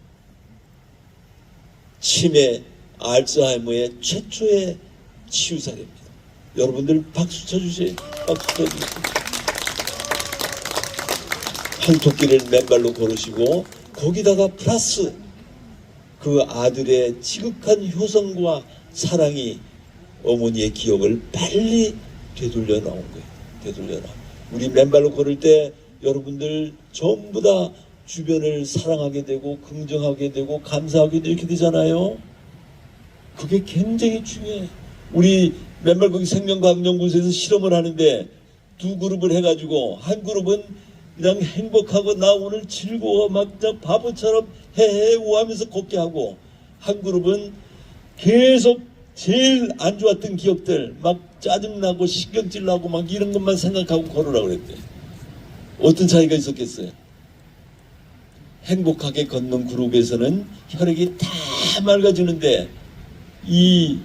치매, 알츠하이머의 최초의 치유 사례입니다. 여러분들 박수 쳐주세요. 박수 쳐주세요. 황토길을 맨발로 걸으시고 거기다가 플러스 그 아들의 지극한 효성과 사랑이 어머니의 기억을 빨리 되돌려 나온 거예요. 되돌려 나온. 우리 맨발로 걸을 때 여러분들 전부 다 주변을 사랑하게 되고 긍정하게 되고 감사하게 되고 이렇게 되잖아요. 그게 굉장히 중요해요. 우리 맨발 걷기 생명과학연구소에서 실험을 하는데 두 그룹을 해가지고 한 그룹은 그냥 행복하고 나 오늘 즐거워 막 바보처럼 헤헤우 하면서 걷게 하고, 한 그룹은 계속 제일 안 좋았던 기억들 막 짜증나고 신경질 나고 막 이런 것만 생각하고 걸으라고 그랬대요. 어떤 차이가 있었겠어요? 행복하게 걷는 그룹에서는 혈액이 다 맑아지는데 이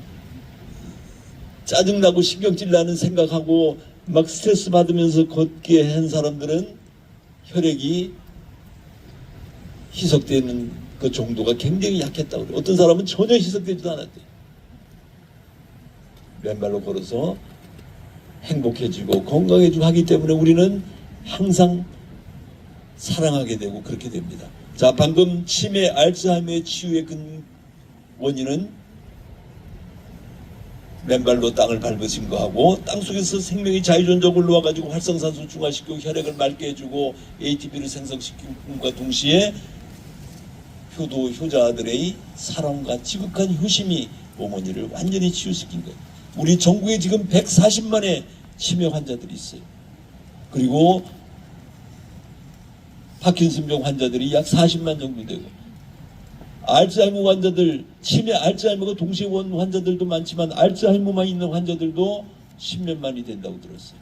짜증나고 신경질 나는 생각하고 막 스트레스 받으면서 걷게 한 사람들은 혈액이 희석되는 그 정도가 굉장히 약했다고 그래요. 어떤 사람은 전혀 희석되지도 않았대요. 맨발로 걸어서 행복해지고 건강해지고 하기 때문에 우리는 항상 사랑하게 되고 그렇게 됩니다. 자, 방금 치매, 알츠하이머의 치유의 원인은 맨발로 땅을 밟으신 거하고 땅속에서 생명이 자유전적으로 올라와가지고 활성산소 중화시키고 혈액을 맑게 해주고 ATP를 생성시킴과 동시에 효자들의 사랑과 지극한 효심이 어머니를 완전히 치유시킨 거예요. 우리 전국에 지금 140만의 치매 환자들이 있어요. 그리고 파킨슨병 환자들이 약 40만 정도 되고, 알츠하이머 환자들, 치매, 알츠하이머가 동시에 온 환자들도 많지만 알츠하이머만 있는 환자들도 10몇만이 된다고 들었어요.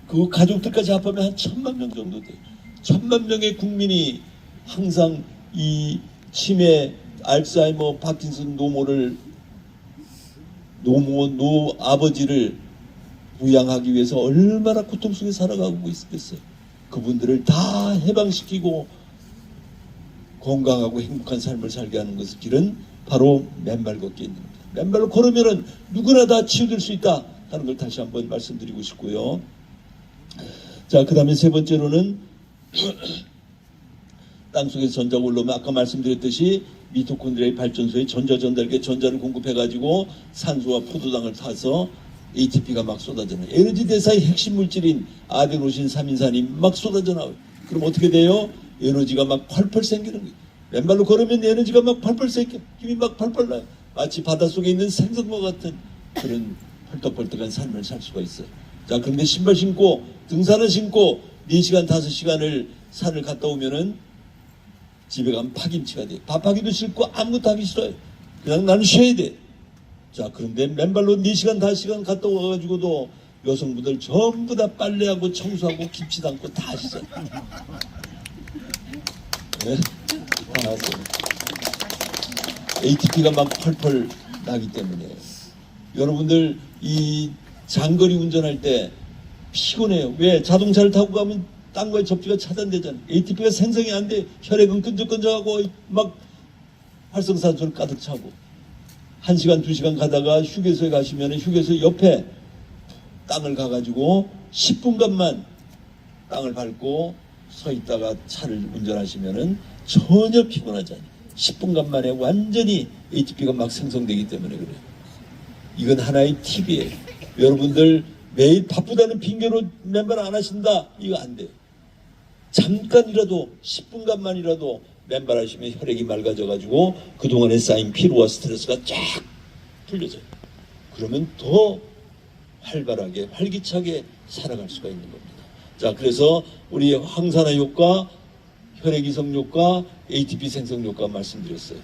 그 가족들까지 합하면 한 1000만 명 정도 돼요. 1000만 명의 국민이 항상 이 치매, 알츠하이머, 파킨슨 노 아버지를 부양하기 위해서 얼마나 고통 속에 살아가고 있겠어요. 그분들을 다 해방시키고 건강하고 행복한 삶을 살게 하는 것의 길은 바로 맨발 걷기에 있는 겁니다. 맨발로 걸으면은 누구나 다 치유될 수 있다 하는 걸 다시 한번 말씀드리고 싶고요. 자, 그 다음에 세 번째로는 땅속에서 전자가 올라오면 아까 말씀드렸듯이 미토콘드리아의 발전소에 전자 전달기에 전자를 공급해가지고 산소와 포도당을 타서 ATP가 막 쏟아져 나와요. 에너지 대사의 핵심 물질인 아데노신 3인산이 막 쏟아져 나와요. 그럼 어떻게 돼요? 에너지가 막 펄펄 생기는 거예요. 맨발로 걸으면 에너지가 막 펄펄 생겨. 힘이 막 펄펄 나요. 마치 바닷속에 있는 생선과 같은 그런 펄떡펄떡한 삶을 살 수가 있어요. 자, 그런데 신발 신고 등산을 신고 4시간 5시간을 산을 갔다 오면은 집에 가면 파김치가 돼. 밥하기도 싫고 아무것도 하기 싫어요. 그냥 나는 쉬어야 돼. 자, 그런데 맨발로 4시간 5시간 갔다 와가지고도 여성분들 전부 다 빨래하고 청소하고 김치 담고 다 하시잖아요. 네? 다 하세요. ATP가 막 펄펄 나기 때문에 여러분들 이 장거리 운전할 때 피곤해요. 왜? 자동차를 타고 가면 딴 거에 접지가 차단되잖아요. ATP가 생성이 안 돼. 혈액은 끈적끈적하고 막 활성산소를 가득 차고 1시간 2시간 가다가 휴게소에 가시면 휴게소 옆에 땅을 가가지고 10분간만 땅을 밟고 서 있다가 차를 운전하시면은 전혀 피곤하지 않아요. 10분간 만에 완전히 ATP가 막 생성되기 때문에 그래요. 이건 하나의 팁이에요. 여러분들 매일 바쁘다는 핑계로 맨발 안 하신다? 이거 안 돼요. 잠깐이라도 10분간만이라도 맨발 하시면 혈액이 맑아져가지고 그동안에 쌓인 피로와 스트레스가 쫙 풀려져요. 그러면 더 활발하게 활기차게 살아갈 수가 있는 겁니다. 자, 그래서 우리 항산화 효과, 혈액 이송 효과, ATP 생성 효과 말씀드렸어요.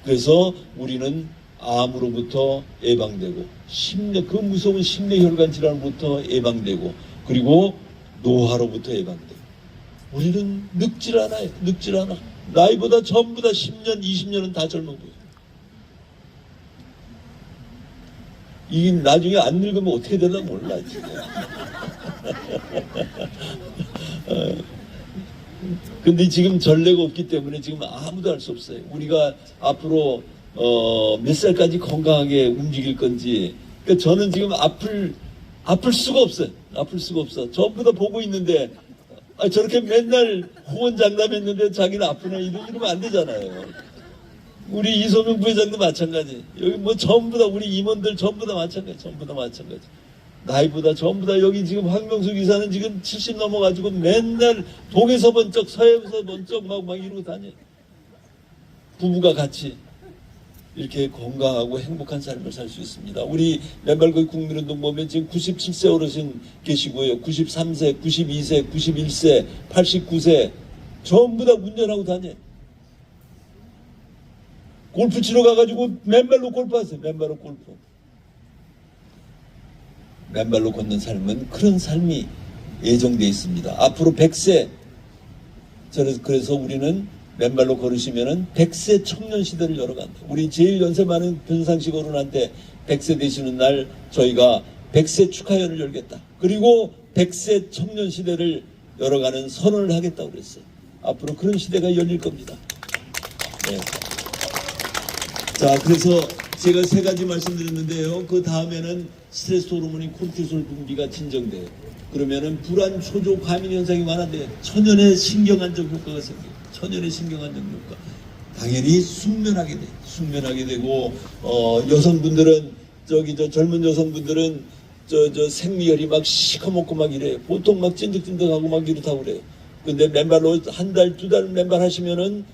그래서 우리는 암으로부터 예방되고 그 무서운 심내혈관 질환으로부터 예방되고 그리고 노화로부터 예방되고 우리는 늙질 않아요. 늙질 않아. 나이보다 전부 다 10년, 20년은 다 젊어 보여요. 이게 나중에 안 늙으면 어떻게 되나 몰라 진짜. 근데 지금 전례가 없기 때문에 지금 아무도 알 수 없어요. 우리가 앞으로 몇 살까지 건강하게 움직일 건지. 그러니까 저는 지금 아플 수가 없어요. 아플 수가 없어. 전부 다 보고 있는데 저렇게 맨날 호언장담했는데 자기는 아프네 이러면 안 되잖아요. 우리 이소명 부회장도 마찬가지. 여기 뭐 전부 다 우리 임원들 전부 다 마찬가지. 전부 다 마찬가지. 나이보다 전부 다 여기 지금 황명수 기사는 지금 70 넘어가지고 맨날 동에서 번쩍 서에서 번쩍 막 이러고 다녀요. 부부가 같이 이렇게 건강하고 행복한 삶을 살 수 있습니다. 우리 맨발거리 국민운동 보면 지금 97세 어르신 계시고요. 93세, 92세, 91세, 89세 전부 다 운전하고 다녀요. 골프 치러 가가지고 맨발로 골프하세요. 맨발로 골프. 맨발로 걷는 삶은 그런 삶이 예정되어 있습니다. 앞으로 100세 그래서 우리는 맨발로 걸으시면은 100세 청년 시대를 열어간다. 우리 제일 연세 많은 변상식 어른한테 100세 되시는 날 저희가 100세 축하회를 열겠다. 그리고 100세 청년 시대를 열어가는 선언을 하겠다고 그랬어요. 앞으로 그런 시대가 열릴 겁니다. 네. 자, 그래서 제가 3가지 말씀드렸는데요. 그 다음에는 스트레스 호르몬인 콜티솔 분비가 진정돼요. 그러면은 불안, 초조, 과민 현상이 완화돼요. 천연의 신경안정 효과가 생겨요. 천연의 신경안정 효과. 당연히 숙면하게 돼요. 숙면하게 되고 여성분들은 젊은 여성분들은 생리혈이 막 시커멓고 막 이래요. 보통 막 찐득찐득하고 막 이렇다고 그래요. 근데 맨발로 1달, 2달 맨발 하시면은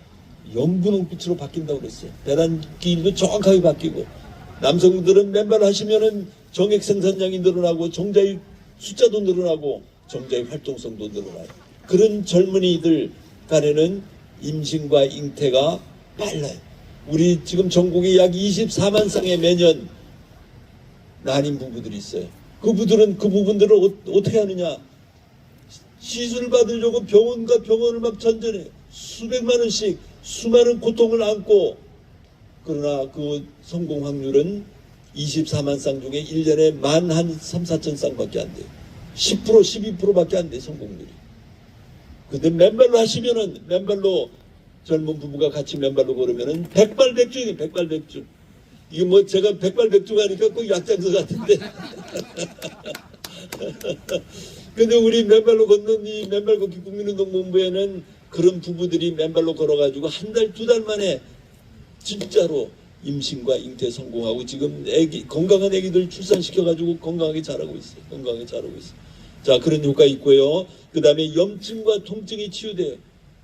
연분홍빛으로 바뀐다고 그랬어요. 배란기도 정확하게 바뀌고 남성들은 맨발 하시면은 정액 생산량이 늘어나고 정자의 숫자도 늘어나고 정자의 활동성도 늘어나요. 그런 젊은이들 간에는 임신과 잉태가 빨라요. 우리 지금 전국에 약 24만 쌍의 매년 난임 부부들이 있어요. 그 부분들은 어떻게 하느냐? 시술을 받으려고 병원과 병원을 막 전전해요. 수백만 원씩 수많은 고통을 안고 그러나 그 성공 확률은 24만 쌍 중에 1년에 만 한 3, 4천 쌍밖에 안 돼요. 10%, 12%밖에 안 돼요, 성공률이. 근데 맨발로 하시면은 맨발로 젊은 부부가 같이 맨발로 걸으면은 백발백중이에요, 백발백중. 이게 뭐 제가 백발백중 하니까 꼭 약장서 같은데. 근데 우리 맨발로 걷는 이 맨발 걷기 국민운동본부에는 그런 부부들이 맨발로 걸어가지고 한 달, 두 달 만에 진짜로 임신과 잉태 성공하고 지금 건강한 애기들 출산시켜가지고 건강하게 자라고 있어요. 건강하게 자라고 있어요. 자, 그런 효과 있고요. 그 다음에 염증과 통증이 치유돼요.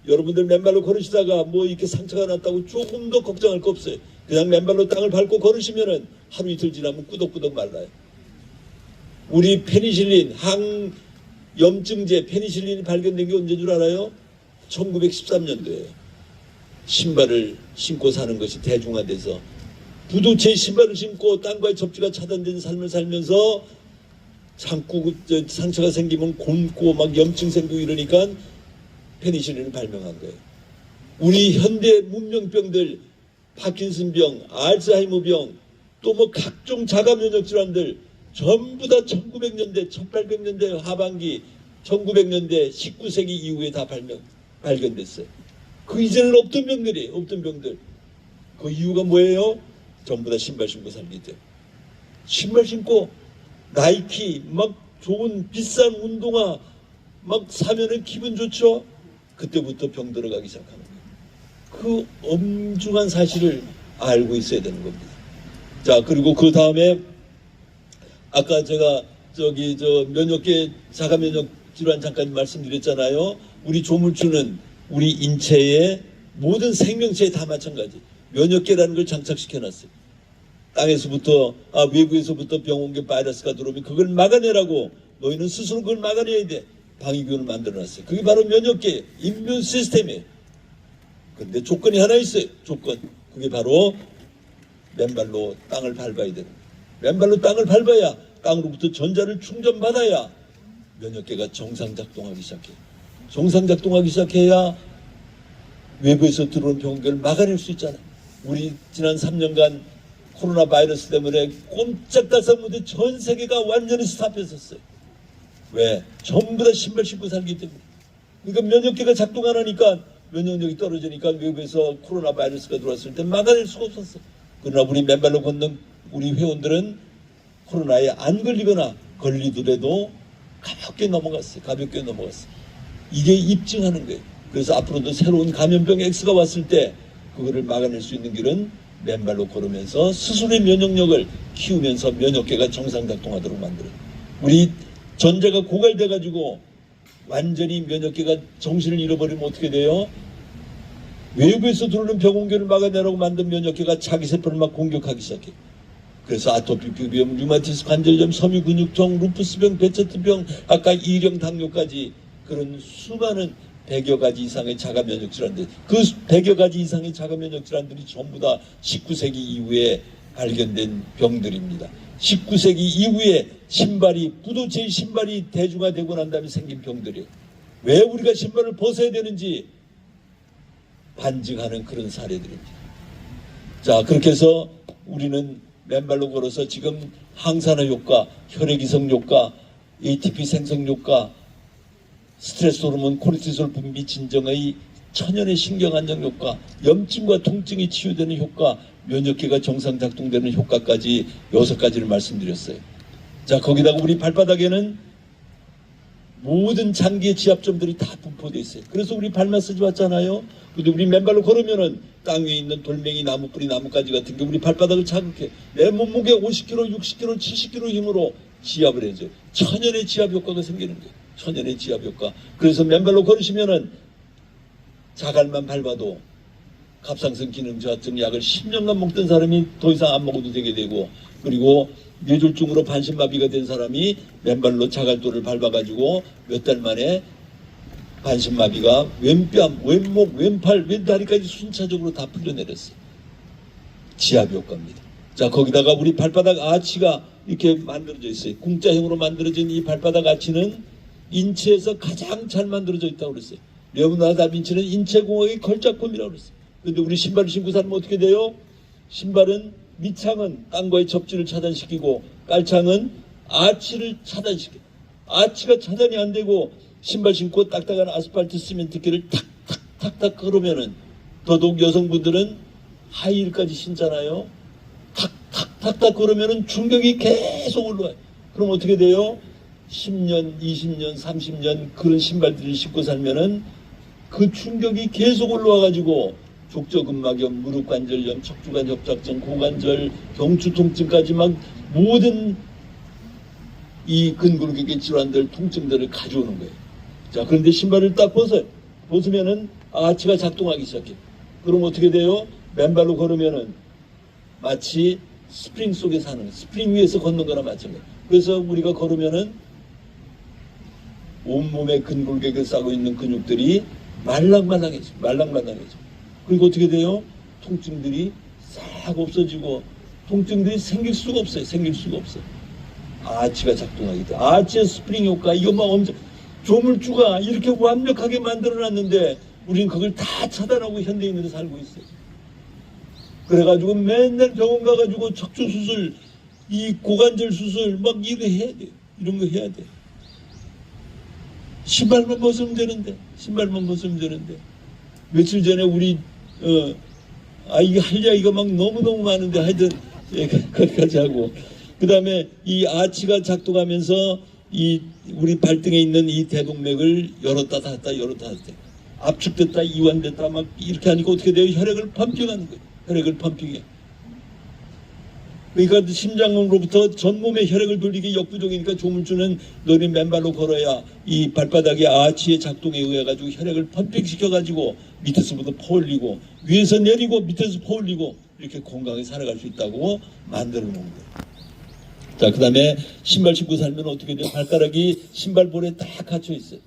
여러분들 맨발로 걸으시다가 뭐 이렇게 상처가 났다고 조금 더 걱정할 거 없어요. 그냥 맨발로 땅을 밟고 걸으시면은 하루 이틀 지나면 꾸덕꾸덕 말라요. 우리 페니실린, 항염증제 페니실린이 발견된 게 언제 줄 알아요? 1913년도에요. 신발을 신고 사는 것이 대중화돼서 부도체 신발을 신고 땅과의 접지가 차단된 삶을 살면서 자꾸 상처가 생기면 곪고 막 염증 생기고 이러니까 페니실린을 발명한 거예요. 우리 현대 문명병들, 파킨슨병, 알츠하이머병, 또 뭐 각종 자가 면역 질환들 전부 다 1900년대, 1800년대 하반기, 1900년대 19세기 이후에 다 발견됐어요. 그 이전에는 없던 병들이에요. 없던 병들. 그 이유가 뭐예요? 전부 다 신발 신고 살기 때문에. 신발 신고 나이키 막 좋은 비싼 운동화 막 사면은 기분 좋죠? 그때부터 병 들어가기 시작하는 거예요. 그 엄중한 사실을 알고 있어야 되는 겁니다. 자, 그리고 그 다음에 아까 제가 면역계 자가 면역 질환 잠깐 말씀드렸잖아요. 우리 조물주는 우리 인체의 모든 생명체에 다 마찬가지. 면역계라는 걸 장착시켜놨어요. 땅에서부터 외부에서부터 병원계 바이러스가 들어오면 그걸 막아내라고 너희는 스스로 그걸 막아내야 돼. 방위군을 만들어놨어요. 그게 바로 면역계, 임뮨 시스템이에요. 그런데 조건이 하나 있어요. 조건. 그게 바로 맨발로 땅을 밟아야 되는 거예요. 맨발로 땅을 밟아야 땅으로부터 전자를 충전받아야 면역계가 정상작동하기 시작해요. 정상작동하기 시작해야 외부에서 들어오는 병들을 막아낼 수 있잖아요. 우리 지난 3년간 코로나 바이러스 때문에 꼼짝달싹 못해 전 세계가 완전히 스탑했었어요. 왜? 전부 다 신발 신고 살기 때문에. 그러니까 면역계가 작동 안 하니까 면역력이 떨어지니까 외부에서 코로나 바이러스가 들어왔을 때 막아낼 수가 없었어. 그러나 우리 맨발로 걷는 우리 회원들은 코로나에 안 걸리거나 걸리더라도 가볍게 넘어갔어요. 가볍게 넘어갔어요. 이게 입증하는 거예요. 그래서 앞으로도 새로운 감염병 X가 왔을 때 그거를 막아낼 수 있는 길은 맨발로 걸으면서 스스로의 면역력을 키우면서 면역계가 정상작동하도록 만들어요. 우리 전자가 고갈돼가지고 완전히 면역계가 정신을 잃어버리면 어떻게 돼요? 외부에서 들어오는 병원계를 막아내라고 만든 면역계가 자기 세포를 막 공격하기 시작해요. 그래서 아토피, 비염, 류마티스, 관절염, 섬유 근육통, 루푸스병, 베체트병, 아까 이령 당뇨까지 그런 수많은 100여 가지 이상의 자가 면역 질환들, 그 100여 가지 이상의 자가 면역 질환들이 전부 다 19세기 이후에 발견된 병들입니다. 19세기 이후에 부도체의 신발이 대중화되고 난 다음에 생긴 병들이에요. 왜 우리가 신발을 벗어야 되는지 반증하는 그런 사례들입니다. 자, 그렇게 해서 우리는 맨발로 걸어서 지금 항산화 효과, 혈액 이송 효과, ATP 생성 효과, 스트레스 호르몬, 코르티솔 분비 진정의 천연의 신경 안정 효과, 염증과 통증이 치유되는 효과, 면역계가 정상 작동되는 효과까지 6가지를 말씀드렸어요. 자, 거기다가 우리 발바닥에는 모든 장기의 지압점들이 다 분포되어 있어요. 그래서 우리 발 마사지 왔잖아요. 근데 우리 맨발로 걸으면은 땅 위에 있는 돌멩이, 나무 뿌리, 나뭇가지 같은 게 우리 발바닥을 자극해. 내 몸무게 50kg, 60kg, 70kg 힘으로 지압을 해줘요. 천연의 지압 효과가 생기는 거예요. 천연의 지압 효과. 그래서 맨발로 걸으시면은 자갈만 밟아도 갑상선 기능 저하증 약을 10년간 먹던 사람이 더 이상 안 먹어도 되게 되고, 그리고 뇌졸중으로 반신마비가 된 사람이 맨발로 자갈돌을 밟아가지고 몇 달 만에 반신마비가 왼뺨, 왼목, 왼팔, 왼다리까지 순차적으로 다 풀려내렸어요. 지압 효과입니다. 자, 거기다가 우리 발바닥 아치가 이렇게 만들어져 있어요. 궁자형으로 만들어진 이 발바닥 아치는 인체에서 가장 잘 만들어져 있다고 그랬어요. 레오나르도 다빈치는 인체공학의 걸작품이라고 그랬어요. 근데 우리 신발을 신고 살면 어떻게 돼요? 신발은 밑창은 땅과의 접지를 차단시키고 깔창은 아치를 차단시켜요. 아치가 차단이 안 되고 신발 신고 딱딱한 아스팔트 시멘트길을 탁탁탁탁 걸으면은, 더더욱 여성분들은 하이힐까지 신잖아요. 탁탁탁탁 걸으면은 충격이 계속 올라와요. 그럼 어떻게 돼요? 10년, 20년, 30년 그런 신발들을 신고 살면은 그 충격이 계속 올라와가지고 족저근막염, 무릎관절염, 척추관 협착증, 고관절, 경추 통증까지 막 모든 이 근골격계 질환들, 통증들을 가져오는 거예요. 자, 그런데 신발을 딱 벗으면은 아치가 작동하기 시작해요. 그럼 어떻게 돼요? 맨발로 걸으면은 마치 스프링 속에 사는 거예요. 스프링 위에서 걷는 거나 마찬가지예요. 그래서 우리가 걸으면은 온몸에 근골격을 싸고 있는 근육들이 말랑말랑해져. 그리고 어떻게 돼요? 통증들이 싹 없어지고 통증들이 생길 수가 없어요. 아치가 작동하게 돼. 아치의 스프링 효과, 이거 막 엄청, 조물주가 이렇게 완벽하게 만들어놨는데 우리는 그걸 다 차단하고 현대인으로 살고 있어요. 그래가지고 맨날 병원 가가지고 척추 수술, 이 고관절 수술 막 이거 해야 돼요. 이런 거 해야 돼. 신발만 벗으면 되는데. 며칠 전에 우리 이게 할 이야기가 막 너무너무 많은데 하여튼 거기까지 하고, 그 다음에 이 아치가 작동하면서 이 우리 발등에 있는 이 대동맥을 열었다 닫았다 압축됐다 이완됐다 막 이렇게 하니까 어떻게 돼요? 혈액을 펌핑하는 거예요. 혈액을 펌핑해. 그러니까 심장으로부터 전몸에 혈액을 돌리기 역부족이니까 조물주는 너희 맨발로 걸어야 이 발바닥의 아치의 작동에 의해 가지고 혈액을 펌핑시켜 가지고 밑에서부터 퍼올리고 위에서 내리고 밑에서 퍼올리고 이렇게 건강하게 살아갈 수 있다고 만들어 놓은 거예요. 자, 그 다음에 신발 신고 살면 어떻게 돼요? 발가락이 신발볼에 딱 갇혀 있어요.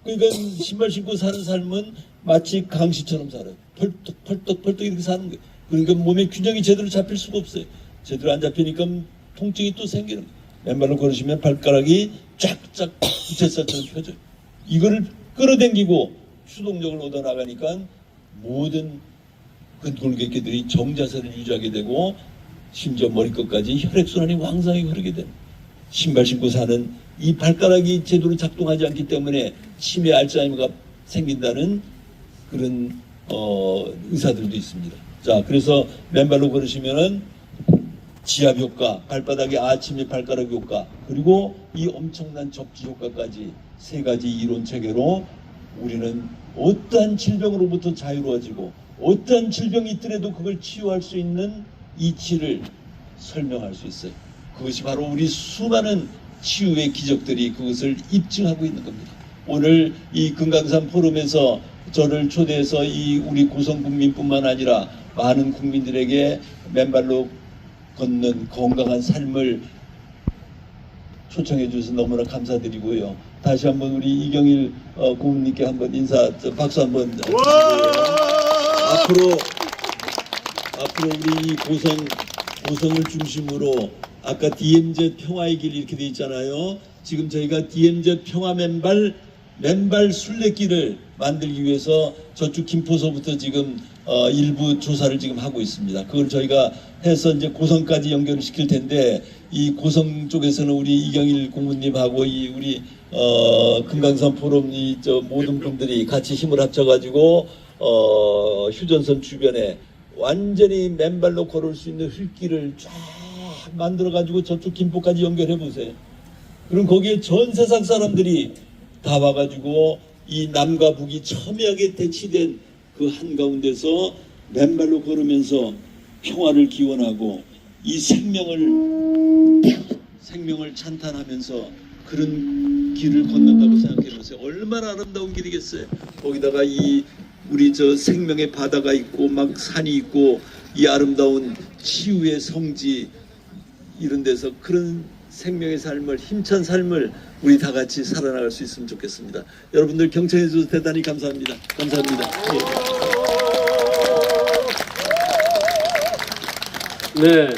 그러니까 신발 신고 사는 삶은 마치 강시처럼 살아요. 펄떡 이렇게 사는 거예요. 그러니까 몸의 균형이 제대로 잡힐 수가 없어요. 제대로 안 잡히니까 통증이 또 생기는 거예요. 맨발로 걸으시면 발가락이 쫙쫙 부채살처럼 펴져요. 이거를 끌어당기고 추동력을 얻어나가니까 모든 근골격계들이 정자세를 유지하게 되고 심지어 머리끝까지 혈액순환이 왕성하게 흐르게 되는, 신발 신고 사는 이 발가락이 제대로 작동하지 않기 때문에 치매 알츠하이머가 생긴다는 그런 의사들도 있습니다. 자, 그래서 맨발로 걸으시면은 지압 효과, 발바닥의 아침의 발가락 효과, 그리고 이 엄청난 접지 효과까지 세 가지 이론 체계로 우리는 어떠한 질병으로부터 자유로워지고 어떠한 질병이 있더라도 그걸 치유할 수 있는 이치를 설명할 수 있어요. 그것이 바로 우리 수많은 치유의 기적들이 그것을 입증하고 있는 겁니다. 오늘 이 금강산 포럼에서 저를 초대해서 이 우리 고성 국민뿐만 아니라 많은 국민들에게 맨발로 걷는 건강한 삶을 초청해 주셔서 너무나 감사드리고요. 다시 한번 우리 이경일 고문님께 한번 박수 한번 드리고요. 앞으로 우리 이 고성을 중심으로 아까 DMZ 평화의 길 이렇게 돼 있잖아요. 지금 저희가 DMZ 평화 맨발 순례길을 만들기 위해서 저쪽 김포서부터 지금 일부 조사를 지금 하고 있습니다. 그걸 저희가 해서 이제 고성까지 연결을 시킬 텐데, 이 고성 쪽에서는 우리 이경일 고문님하고 이 우리 금강산 포럼 모든 분들이 같이 힘을 합쳐가지고 휴전선 주변에 완전히 맨발로 걸을 수 있는 흙길을 쫙 만들어가지고 저쪽 김포까지 연결해 보세요. 그럼 거기에 전 세상 사람들이 다 와가지고 이 남과 북이 첨예하게 대치된 그 한가운데서 맨발로 걸으면서 평화를 기원하고 이 생명을 찬탄하면서 그런 길을 걷는다고 생각해 보세요. 얼마나 아름다운 길이겠어요. 거기다가 이 우리 저 생명의 바다가 있고 막 산이 있고 이 아름다운 치유의 성지, 이런 데서 그런 생명의 삶을, 힘찬 삶을 우리 다 같이 살아나갈 수 있으면 좋겠습니다. 여러분들 경청해 주셔서 대단히 감사합니다. 감사합니다. 네,